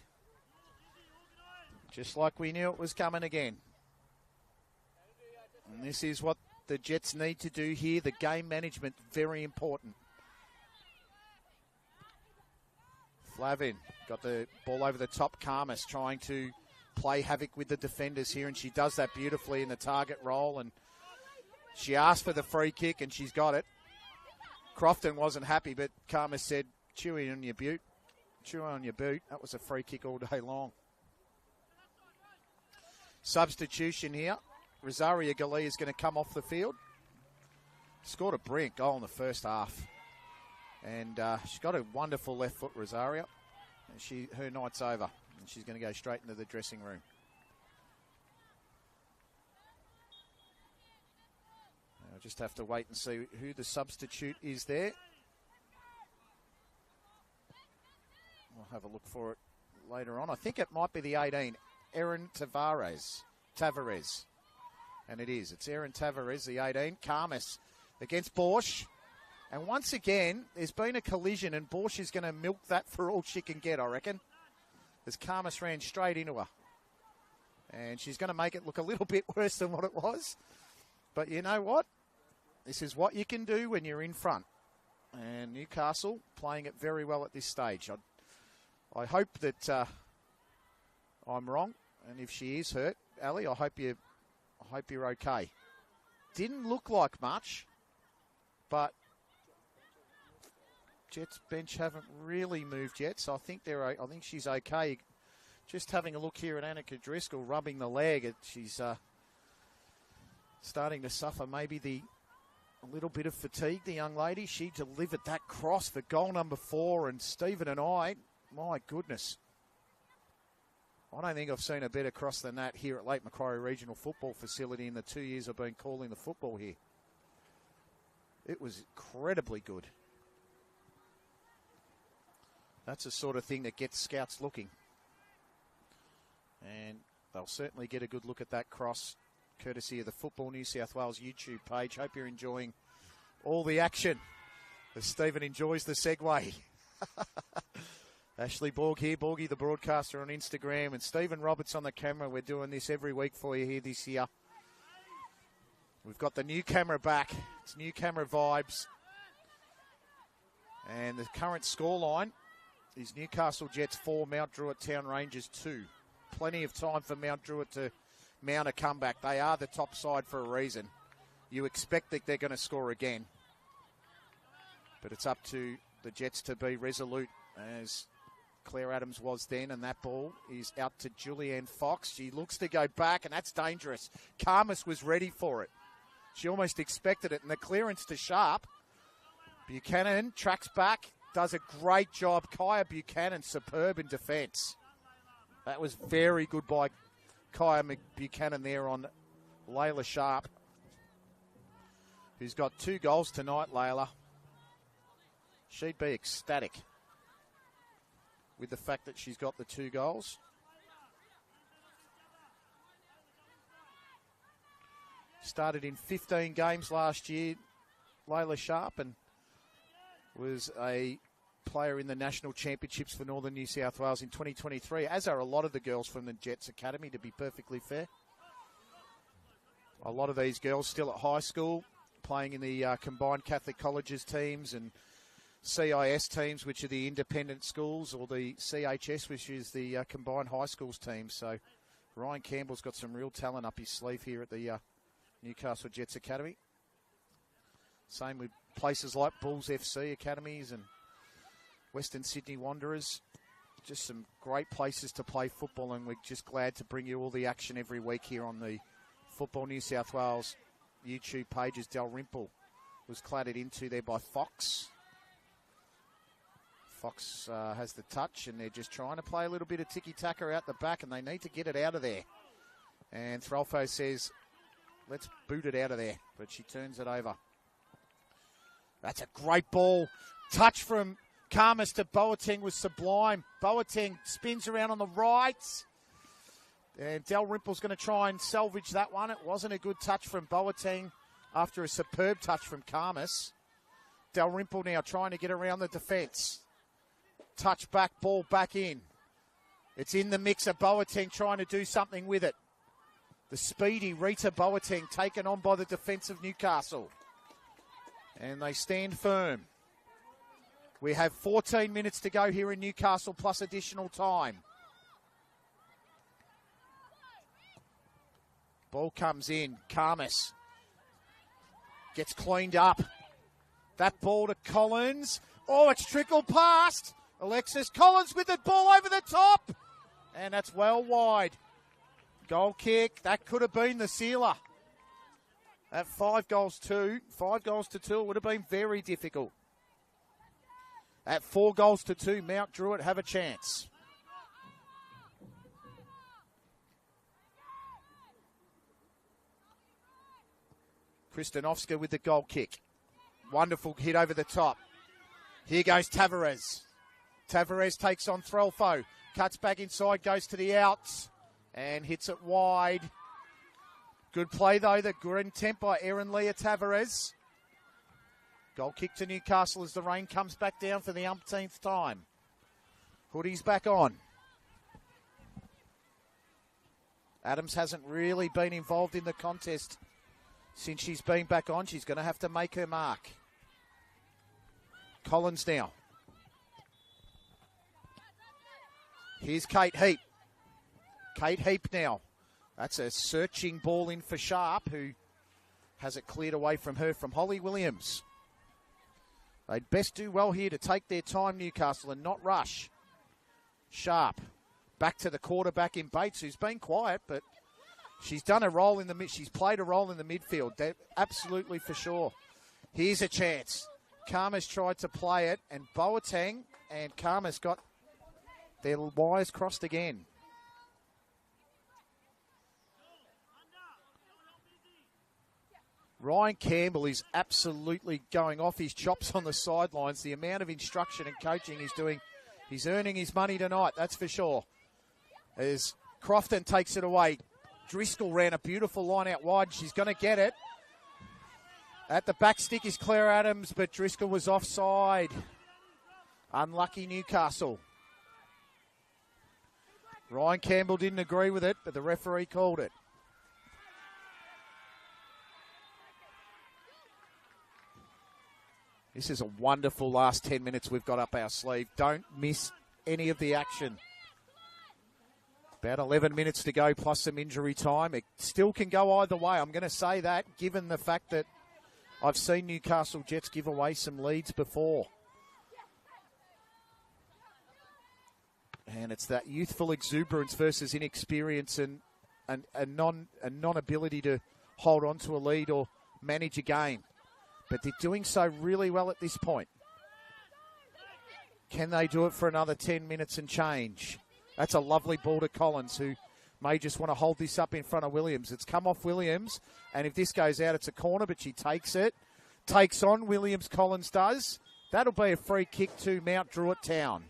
Just like we knew it was coming again. And this is what the Jets need to do here. The game management, very important. Flavin got the ball over the top. Karmas trying to play havoc with the defenders here, and she does that beautifully in the target role. And she asked for the free kick, and she's got it. Crofton wasn't happy, but Karmas said, chew on your boot. Chew on your boot. That was a free kick all day long. Substitution here. Rosaria Galea is going to come off the field. Scored a brilliant goal in the first half. And she's got a wonderful left foot, Rosaria. And her night's over. And she's going to go straight into the dressing room. I'll just have to wait and see who the substitute is there. We'll have a look for it later on. I think it might be the 18, Erin Tavares. And it is. It's Erin Tavares, the 18. Karmas against Borsch. And once again, there's been a collision, and Borsch is going to milk that for all she can get, I reckon. As Karmas ran straight into her. And she's going to make it look a little bit worse than what it was. But you know what? This is what you can do when you're in front. And Newcastle playing it very well at this stage. I hope that I'm wrong. And if she is hurt, Ali, I hope you're okay. Didn't look like much, but Jets bench haven't really moved yet, so I think I think she's okay. Just having a look here at Annika Driscoll rubbing the leg. She's starting to suffer maybe a little bit of fatigue, the young lady. She delivered that cross for goal number 4, and Stephen and I, my goodness, I don't think I've seen a better cross than that here at Lake Macquarie Regional Football Facility in the 2 years I've been calling the football here. It was incredibly good. That's the sort of thing that gets scouts looking. And they'll certainly get a good look at that cross, courtesy of the Football New South Wales YouTube page. Hope you're enjoying all the action as Stephen enjoys the segue. Ashley Borg here, Borgie the broadcaster on Instagram, and Stephen Roberts on the camera. We're doing this every week for you here this year. We've got the new camera back. It's new camera vibes. And the current scoreline is Newcastle Jets 4, Mount Druitt Town Rangers 2. Plenty of time for Mount Druitt to mount a comeback. They are the top side for a reason. You expect that they're going to score again. But it's up to the Jets to be resolute, as Claire Adams was then, and that ball is out to Julianne Fox. She looks to go back, and that's dangerous. Karmas was ready for it. She almost expected it, and the clearance to Sharp. Buchanan tracks back, does a great job. Kaya Buchanan, superb in defence. That was very good by Kaya Buchanan there on Layla Sharp, who's got 2 goals tonight, Layla. She'd be ecstatic with the fact that she's got the 2 goals. Started in 15 games last year, Layla Sharp, and was a player in the national championships for Northern New South Wales in 2023, as are a lot of the girls from the Jets Academy, to be perfectly fair. A lot of these girls still at high school, playing in the combined Catholic colleges teams and CIS teams, which are the independent schools, or the CHS, which is the combined high schools team. So Ryan Campbell's got some real talent up his sleeve here at the Newcastle Jets Academy. Same with places like Bulls FC Academies and Western Sydney Wanderers. Just some great places to play football, and we're just glad to bring you all the action every week here on the Football New South Wales YouTube pages. Dalrymple was cladded into there by Fox. Fox has the touch, and they're just trying to play a little bit of tiki-taka out the back, and they need to get it out of there. And Threlfo says, let's boot it out of there, but she turns it over. That's a great ball. Touch from Karmas to Boateng was sublime. Boateng spins around on the right. And Dalrymple's going to try and salvage that one. It wasn't a good touch from Boateng after a superb touch from Karmas. Dalrymple now trying to get around the defence. Touch back, ball back in. It's in the mix of Boateng trying to do something with it. The speedy Rita Boateng taken on by the defence of Newcastle. And they stand firm. We have 14 minutes to go here in Newcastle plus additional time. Ball comes in. Karmas gets cleaned up. That ball to Collins. Oh, it's trickled past. Alexis Collins with the ball over the top. And that's well wide. Goal kick. That could have been the sealer. At 5 goals to 2, it would have been very difficult. At 4 goals to 2, Mount Druitt have a chance. Kristanovska with the goal kick. Wonderful hit over the top. Here goes Tavares. Tavares takes on Threlfo. Cuts back inside, goes to the outs, and hits it wide. Good play, though. The good intent by Erin Leah Tavares. Goal kick to Newcastle as the rain comes back down for the umpteenth time. Hoodie's back on. Adams hasn't really been involved in the contest since she's been back on. She's going to have to make her mark. Collins now. Here's Kate Heap. Kate Heap now. That's a searching ball in for Sharp, who has it cleared away from her from Holly Williams. They'd best do well here to take their time, Newcastle, and not rush. Sharp. Back to the quarterback in Bates, who's been quiet, but she's done a role in the she's played a role in the midfield. Absolutely for sure. Here's a chance. Karmas tried to play it, and Boateng and Karmas got their wires crossed again. Ryan Campbell is absolutely going off his chops on the sidelines. The amount of instruction and coaching he's doing, he's earning his money tonight, that's for sure. As Crofton takes it away, Driscoll ran a beautiful line out wide. She's going to get it. At the back stick is Claire Adams, but Driscoll was offside. Unlucky Newcastle. Ryan Campbell didn't agree with it, but the referee called it. This is a wonderful last 10 minutes we've got up our sleeve. Don't miss any of the action. About 11 minutes to go plus some injury time. It still can go either way. I'm going to say that, given the fact that I've seen Newcastle Jets give away some leads before. And it's that youthful exuberance versus inexperience and non-ability to hold on to a lead or manage a game. But they're doing so really well at this point. Can they do it for another 10 minutes and change? That's a lovely ball to Collins, who may just want to hold this up in front of Williams. It's come off Williams, and if this goes out, it's a corner, but she takes it. Takes on Williams, Collins does. That'll be a free kick to Mount Druitt Town.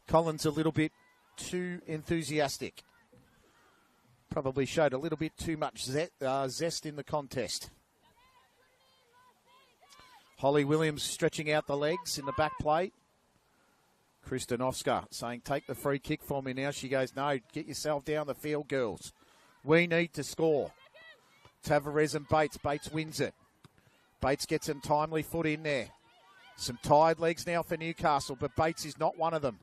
Collins a little bit too enthusiastic. Probably showed a little bit too much zest in the contest. Holly Williams stretching out the legs in the back plate. Kristanovska saying, take the free kick for me now. She goes, no, get yourself down the field, girls. We need to score. Tavares and Bates. Bates wins it. Bates gets some timely foot in there. Some tired legs now for Newcastle, but Bates is not one of them.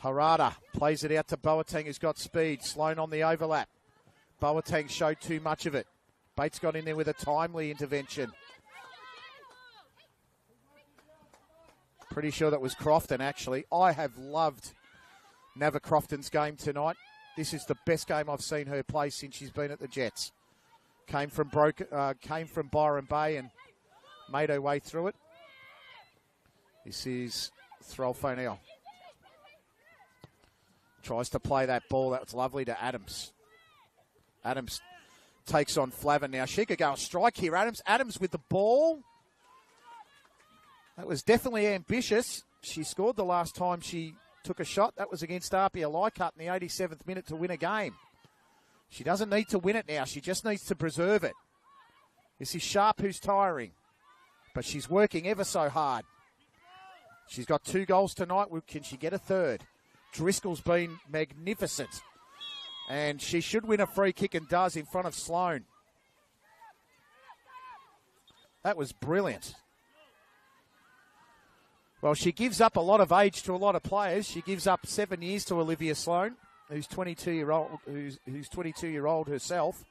Harada plays it out to Boateng, who's got speed. Sloan on the overlap. Boateng showed too much of it. Bates got in there with a timely intervention. Pretty sure that was Crofton, actually. I have loved Nava Crofton's game tonight. This is the best game I've seen her play since she's been at the Jets. Came from Byron Bay and made her way through it. This is Throlfo now. Tries to play that ball. That was lovely to Adams. Adams takes on Flavin now. She could go a strike here. Adams with the ball. That was definitely ambitious. She scored the last time she took a shot. That was against Arpia Leichhardt in the 87th minute to win a game. She doesn't need to win it now. She just needs to preserve it. This is Sharp who's tiring, but she's working ever so hard. She's got 2 goals tonight. Can she get a third? Driscoll's been magnificent, and she should win a free kick and does in front of Sloan. That was brilliant. Well, she gives up a lot of age to a lot of players. She gives up 7 years to Olivia Sloan, who's 22-year-old, who's 22-year-old herself.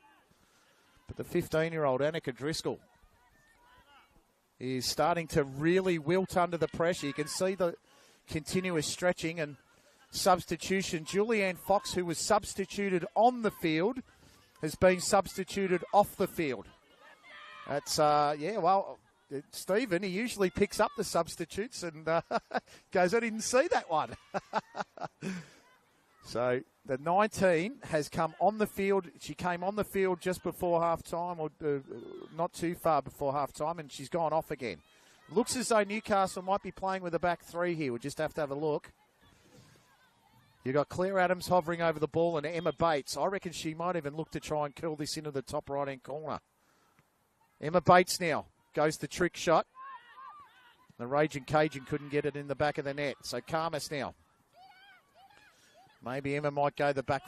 But the 15-year-old Annika Driscoll is starting to really wilt under the pressure. You can see the continuous stretching and substitution. Julianne Fox, who was substituted on the field, has been substituted off the field. That's, Stephen, he usually picks up the substitutes and goes, I didn't see that one. So the 19 has come on the field. She came on the field just before half-time, or not too far before half-time, and she's gone off again. Looks as though Newcastle might be playing with a back 3 here. We'll just have to have a look. You've got Claire Adams hovering over the ball and Emma Bates. I reckon she might even look to try and curl this into the top right-hand corner. Emma Bates now goes the trick shot. The Raging Cajun couldn't get it in the back of the net. So Karmas now. Maybe Emma might go the back,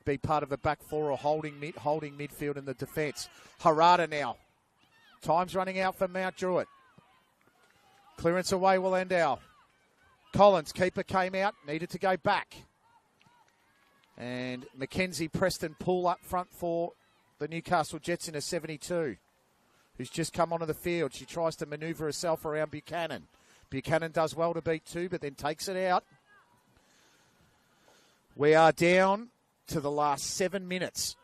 be part of the back 4 or holding midfield in the defence. Harada now. Time's running out for Mount Druitt. Clearance away will end out. Collins, keeper came out, needed to go back. And Mackenzie Preston pull up front for the Newcastle Jets in a 72. Who's just come onto the field. She tries to manoeuvre herself around Buchanan. Buchanan does well to beat 2, but then takes it out. We are down to the last 7 minutes.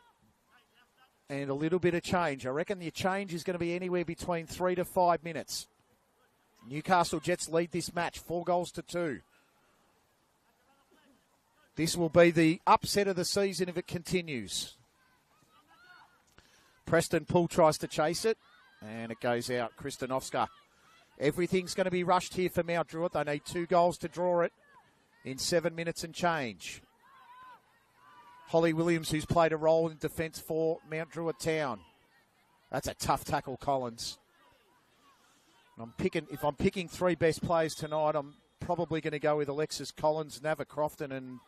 And a little bit of change. I reckon the change is going to be anywhere between 3 to 5 minutes. Newcastle Jets lead this match, 4-2. This will be the upset of the season if it continues. Preston Poole tries to chase it. And it goes out. Kristanovska. Everything's going to be rushed here for Mount Druitt. They need 2 goals to draw it in 7 minutes and change. Holly Williams, who's played a role in defence for Mount Druitt Town. That's a tough tackle, Collins. And if I'm picking 3 best players tonight, I'm probably going to go with Alexis Collins, Nava Crofton, and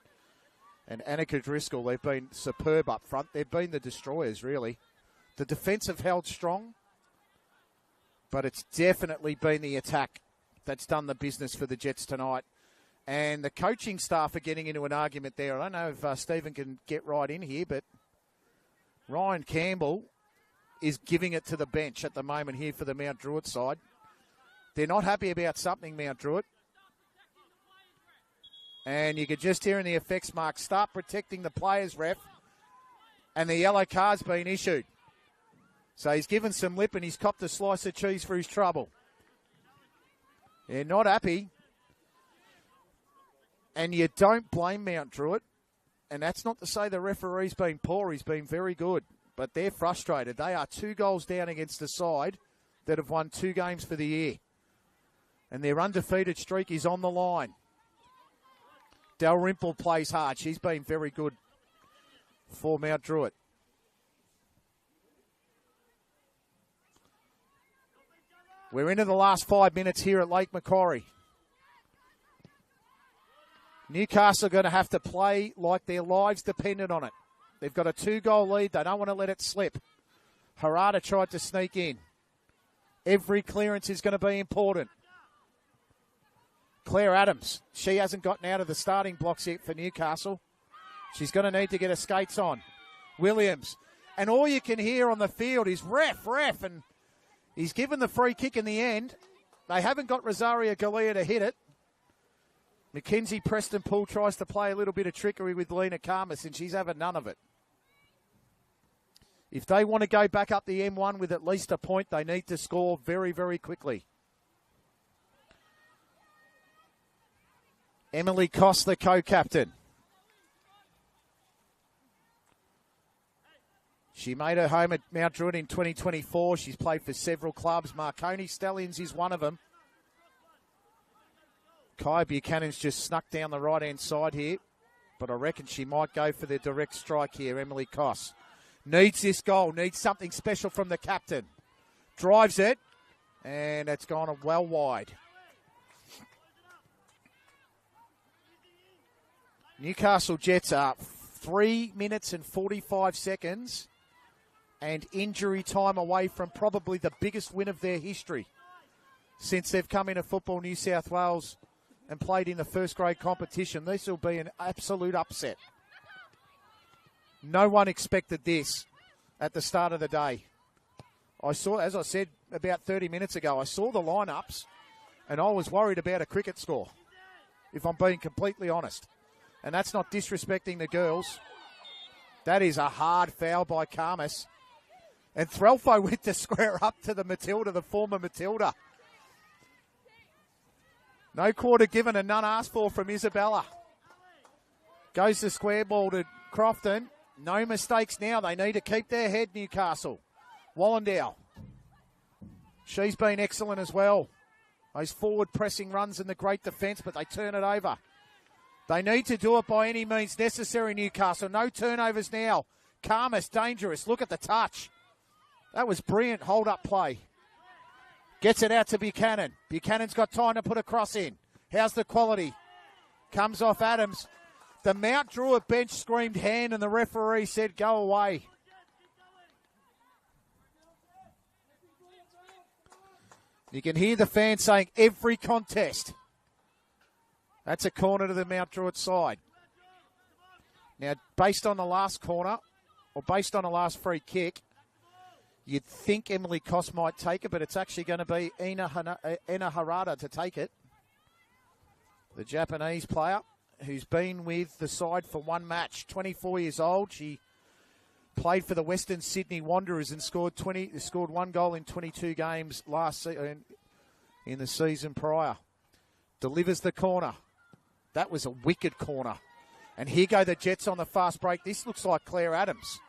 Annika Driscoll. They've been superb up front. They've been the destroyers, really. The defence have held strong. But it's definitely been the attack that's done the business for the Jets tonight. And the coaching staff are getting into an argument there. I don't know if Stephen can get right in here, but Ryan Campbell is giving it to the bench at the moment here for the Mount Druitt side. They're not happy about something, Mount Druitt. And you could just hear in the effects mark, start protecting the players, ref. And the yellow card's been issued. So he's given some lip and he's copped a slice of cheese for his trouble. They're not happy. And you don't blame Mount Druitt. And that's not to say the referee's been poor. He's been very good. But they're frustrated. They are 2 goals down against the side that have won 2 games for the year. And their undefeated streak is on the line. Dalrymple plays hard. She's been very good for Mount Druitt. We're into the last 5 minutes here at Lake Macquarie. Newcastle are going to have to play like their lives depended on it. They've got a 2-goal lead. They don't want to let it slip. Harada tried to sneak in. Every clearance is going to be important. Claire Adams, she hasn't gotten out of the starting blocks yet for Newcastle. She's going to need to get her skates on. Williams. And all you can hear on the field is ref, and he's given the free kick in the end. They haven't got Rosaria Galea to hit it. Mackenzie Preston Poole tries to play a little bit of trickery with Lena Karmas, and she's having none of it. If they want to go back up the M1 with at least a point, they need to score very, very quickly. Emily Koss, the co-captain. She made her home at Mount Druitt in 2024. She's played for several clubs. Marconi Stallions is one of them. Kaya Buchanan's just snuck down the right-hand side here, but I reckon she might go for the direct strike here, Emily Koss. Needs this goal, needs something special from the captain. Drives it, and it's gone well wide. Newcastle Jets are 3 minutes and 45 seconds and injury time away from probably the biggest win of their history since they've come into Football New South Wales and played in the first grade competition. This will be an absolute upset. No one expected this at the start of the day. I saw, as I said about 30 minutes ago, I saw the lineups and I was worried about a cricket score, if I'm being completely honest. And that's not disrespecting the girls. That is a hard foul by Karmas. And Threlfo went to square up to the Matilda, the former Matilda. No quarter given and none asked for from Isabella. Goes the square ball to Crofton. No mistakes now. They need to keep their head, Newcastle. Wallendow. She's been excellent as well. Those forward pressing runs and the great defence, but they turn it over. They need to do it by any means necessary, Newcastle. No turnovers now. Karmas, dangerous. Look at the touch. That was brilliant hold-up play. Gets it out to Buchanan. Buchanan's got time to put a cross in. How's the quality? Comes off Adams. The Mount Druitt bench screamed hand and the referee said go away. You can hear the fans saying every contest. That's a corner to the Mount Druitt side. Now, based on the last corner, or based on the last free kick, you'd think Emily Koss might take it, but it's actually going to be Ina Harada to take it. The Japanese player who's been with the side for one match, 24 years old. She played for the Western Sydney Wanderers and scored 1 goal in 22 games last season in the season prior. Delivers the corner. That was a wicked corner. And here go the Jets on the fast break. This looks like Claire Adams.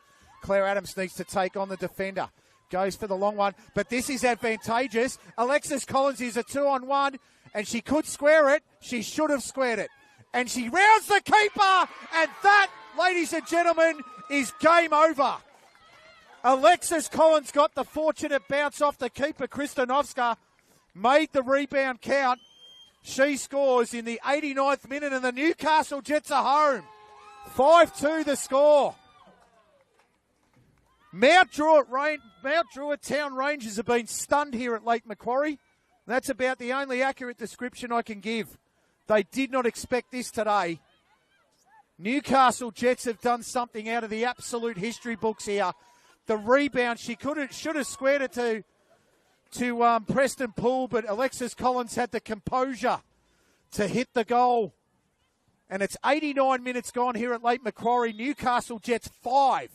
Claire Adams needs to take on the defender. Goes for the long one, but this is advantageous. Alexis Collins is a 2-on-1, and she could square it. She should have squared it. And she rounds the keeper, and that, ladies and gentlemen, is game over. Alexis Collins got the fortunate bounce off the keeper, Kristanovska, made the rebound count. She scores in the 89th minute, and the Newcastle Jets are home. 5-2 the score. Mount Druitt Town Rangers have been stunned here at Lake Macquarie. That's about the only accurate description I can give. They did not expect this today. Newcastle Jets have done something out of the absolute history books here. The rebound, she should have squared it to Preston Poole, but Alexis Collins had the composure to hit the goal. And it's 89 minutes gone here at Lake Macquarie. Newcastle Jets 5.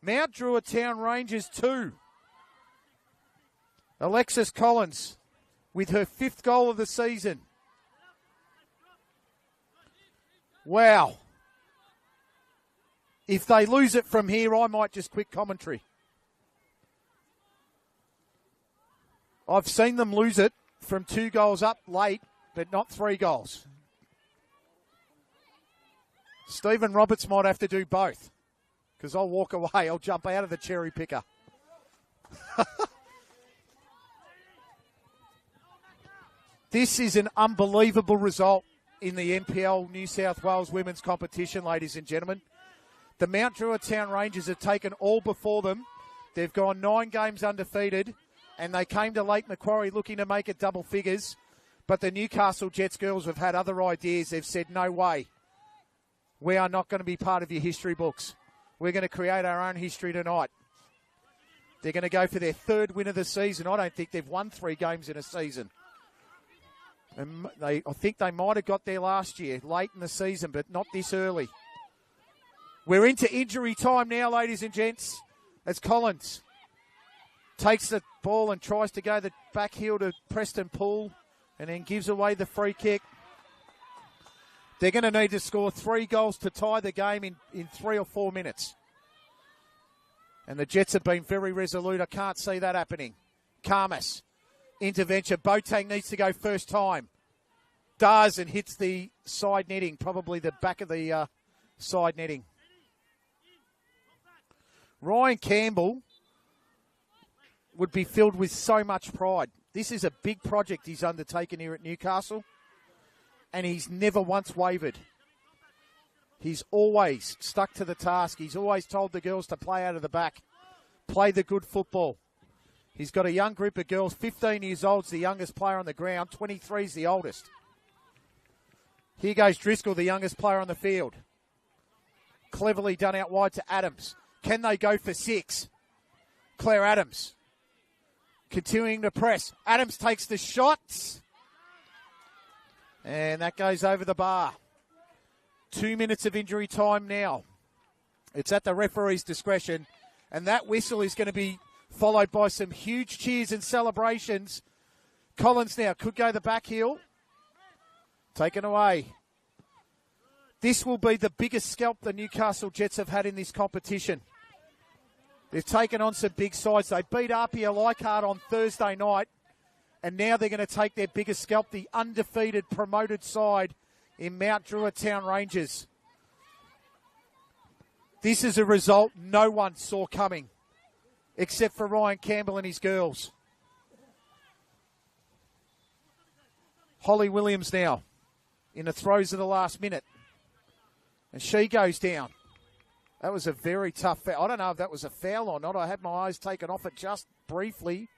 Mount Druitt Town Rangers 2. Alexis Collins with her 5th goal of the season. Wow. If they lose it from here, I might just quit commentary. I've seen them lose it from 2 goals up late, but not 3 goals. Stephen Roberts might have to do both, because I'll walk away. I'll jump out of the cherry picker. This is an unbelievable result in the NPL New South Wales women's competition, ladies and gentlemen. The Mount Druitt Town Rangers have taken all before them. They've gone 9 games undefeated, and they came to Lake Macquarie looking to make it double figures. But the Newcastle Jets girls have had other ideas. They've said, no way. We are not going to be part of your history books. We're going to create our own history tonight. They're going to go for their 3rd win of the season. I don't think they've won 3 games in a season. And I think they might have got there last year, late in the season, but not this early. We're into injury time now, ladies and gents, as Collins takes the ball and tries to go the back heel to Preston Poole and then gives away the free kick. They're going to need to score 3 goals to tie the game in 3 or 4 minutes. And the Jets have been very resolute. I can't see that happening. Karmas, intervention. Boateng needs to go first time. Does, and hits the side netting, probably the back of the side netting. Ryan Campbell would be filled with so much pride. This is a big project he's undertaken here at Newcastle, and he's never once wavered. He's always stuck to the task. He's always told the girls to play out of the back, play the good football. He's got a young group of girls. 15 years old's the youngest player on the ground. 23's the oldest. Here goes Driscoll, the youngest player on the field. Cleverly done out wide to Adams. Can they go for 6? Claire Adams continuing to press. Adams takes the shots. And that goes over the bar. 2 minutes of injury time now. It's at the referee's discretion. And that whistle is going to be followed by some huge cheers and celebrations. Collins now could go the back heel. Taken away. This will be the biggest scalp the Newcastle Jets have had in this competition. They've taken on some big sides. They beat Apia Leichhardt on Thursday night. And now they're going to take their biggest scalp, the undefeated promoted side in Mount Druitt Town Rangers. This is a result no one saw coming, except for Ryan Campbell and his girls. Holly Williams now in the throes of the last minute. And she goes down. That was a very tough foul. I don't know if that was a foul or not. I had my eyes taken off it just briefly.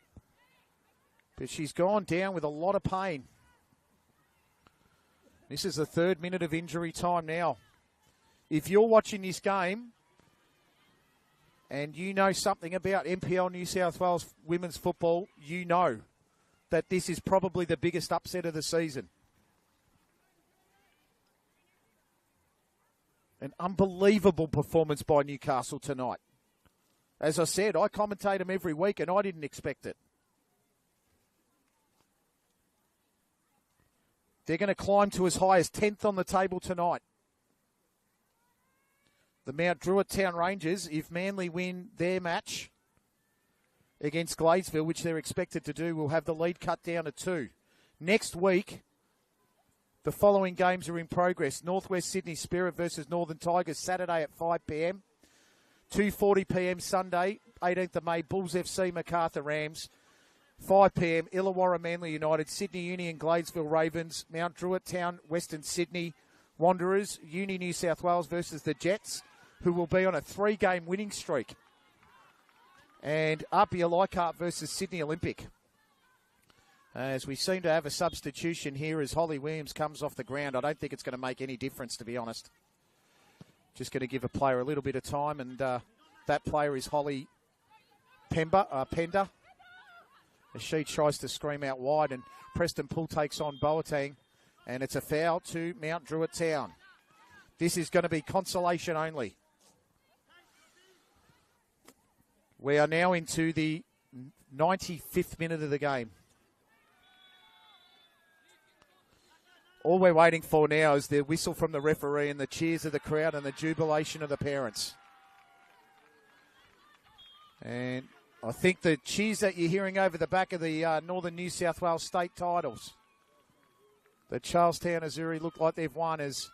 But she's gone down with a lot of pain. This is the 3rd minute of injury time now. If you're watching this game and you know something about NPL New South Wales women's football, you know that this is probably the biggest upset of the season. An unbelievable performance by Newcastle tonight. As I said, I commentate them every week and I didn't expect it. They're going to climb to as high as 10th on the table tonight. The Mount Druitt Town Rangers, if Manly win their match against Gladesville, which they're expected to do, will have the lead cut down to 2. Next week, the following games are in progress. Northwest Sydney Spirit versus Northern Tigers, Saturday at 5 p.m. 2:40 p.m. Sunday, 18th of May, Bulls FC, Macarthur Rams. 5 p.m, Illawarra Manly United, Sydney Uni and Gladesville Ravens, Mount Druitt Town, Western Sydney Wanderers, Uni New South Wales versus the Jets, who will be on a 3-game winning streak. And Apia Leichhardt versus Sydney Olympic. As we seem to have a substitution here as Holly Williams comes off the ground. I don't think it's going to make any difference, to be honest. Just going to give a player a little bit of time, and that player is Holly Pender. As she tries to scream out wide, and Preston Poole takes on Boateng, and it's a foul to Mount Druitt Town. This is going to be consolation only. We are now into the 95th minute of the game. All we're waiting for now is the whistle from the referee and the cheers of the crowd and the jubilation of the parents. And I think the cheers that you're hearing over the back of the Northern New South Wales state titles, the Charlestown Azzurri look like they've won as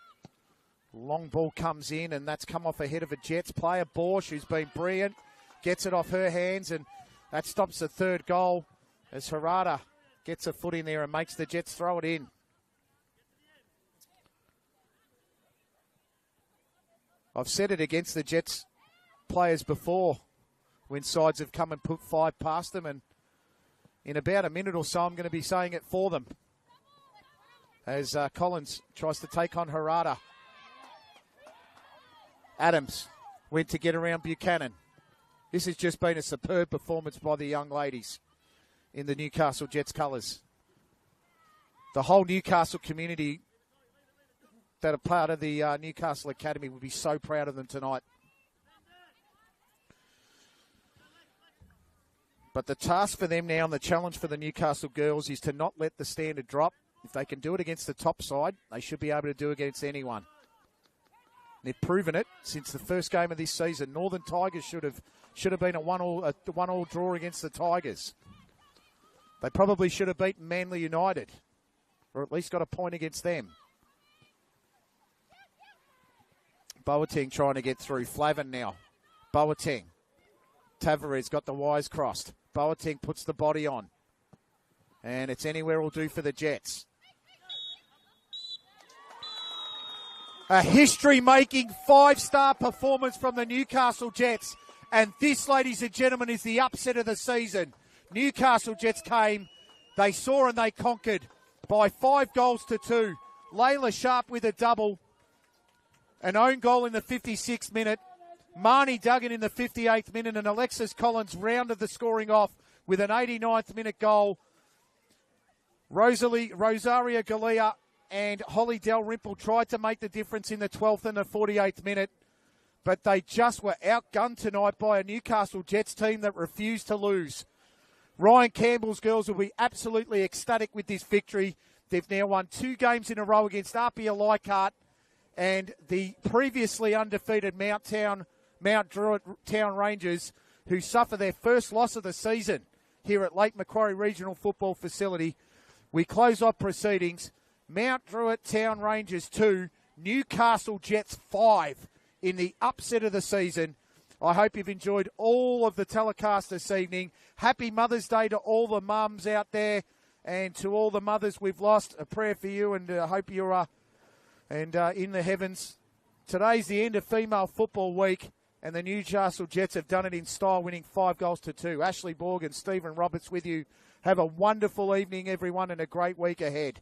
long ball comes in, and that's come off ahead of a Jets player. Borsch, who's been brilliant, gets it off her hands, and that stops the third goal as Harada gets a foot in there and makes the Jets throw it in. I've said it against the Jets players before when sides have come and put 5 past them, and in about a minute or so I'm going to be saying it for them as Collins tries to take on Harada. Adams went to get around Buchanan. This has just been a superb performance by the young ladies in the Newcastle Jets colours. The whole Newcastle community that are part of the Newcastle Academy would be so proud of them tonight. But the task for them now and the challenge for the Newcastle girls is to not let the standard drop. If they can do it against the top side, they should be able to do it against anyone. They've proven it since the first game of this season. Northern Tigers should have been a one-all draw against the Tigers. They probably should have beaten Manly United, or at least got a point against them. Boateng trying to get through. Flavin now. Boateng. Tavares got the wires crossed. Boateng puts the body on. And it's anywhere will do for the Jets. A history-making 5-star performance from the Newcastle Jets. And this, ladies and gentlemen, is the upset of the season. Newcastle Jets came, they saw and they conquered by 5-2. Layla Sharp with a double. An own goal in the 56th minute. Marnie Duggan in the 58th minute, and Alexis Collins rounded the scoring off with an 89th minute goal. Rosaria Galea and Holly Dalrymple tried to make the difference in the 12th and the 48th minute, but they just were outgunned tonight by a Newcastle Jets team that refused to lose. Ryan Campbell's girls will be absolutely ecstatic with this victory. They've now won 2 games in a row against Arpia Leichhardt and the previously undefeated Mount Druitt Town Rangers, who suffer their first loss of the season here at Lake Macquarie Regional Football Facility. We close off proceedings. Mount Druitt Town Rangers 2, Newcastle Jets 5 in the upset of the season. I hope you've enjoyed all of the telecast this evening. Happy Mother's Day to all the mums out there and to all the mothers we've lost. A prayer for you, and I hope you're in the heavens. Today's the end of Female Football Week, and the Newcastle Jets have done it in style, winning 5-2. Ashley Borg and Stephen Roberts with you. Have a wonderful evening, everyone, and a great week ahead.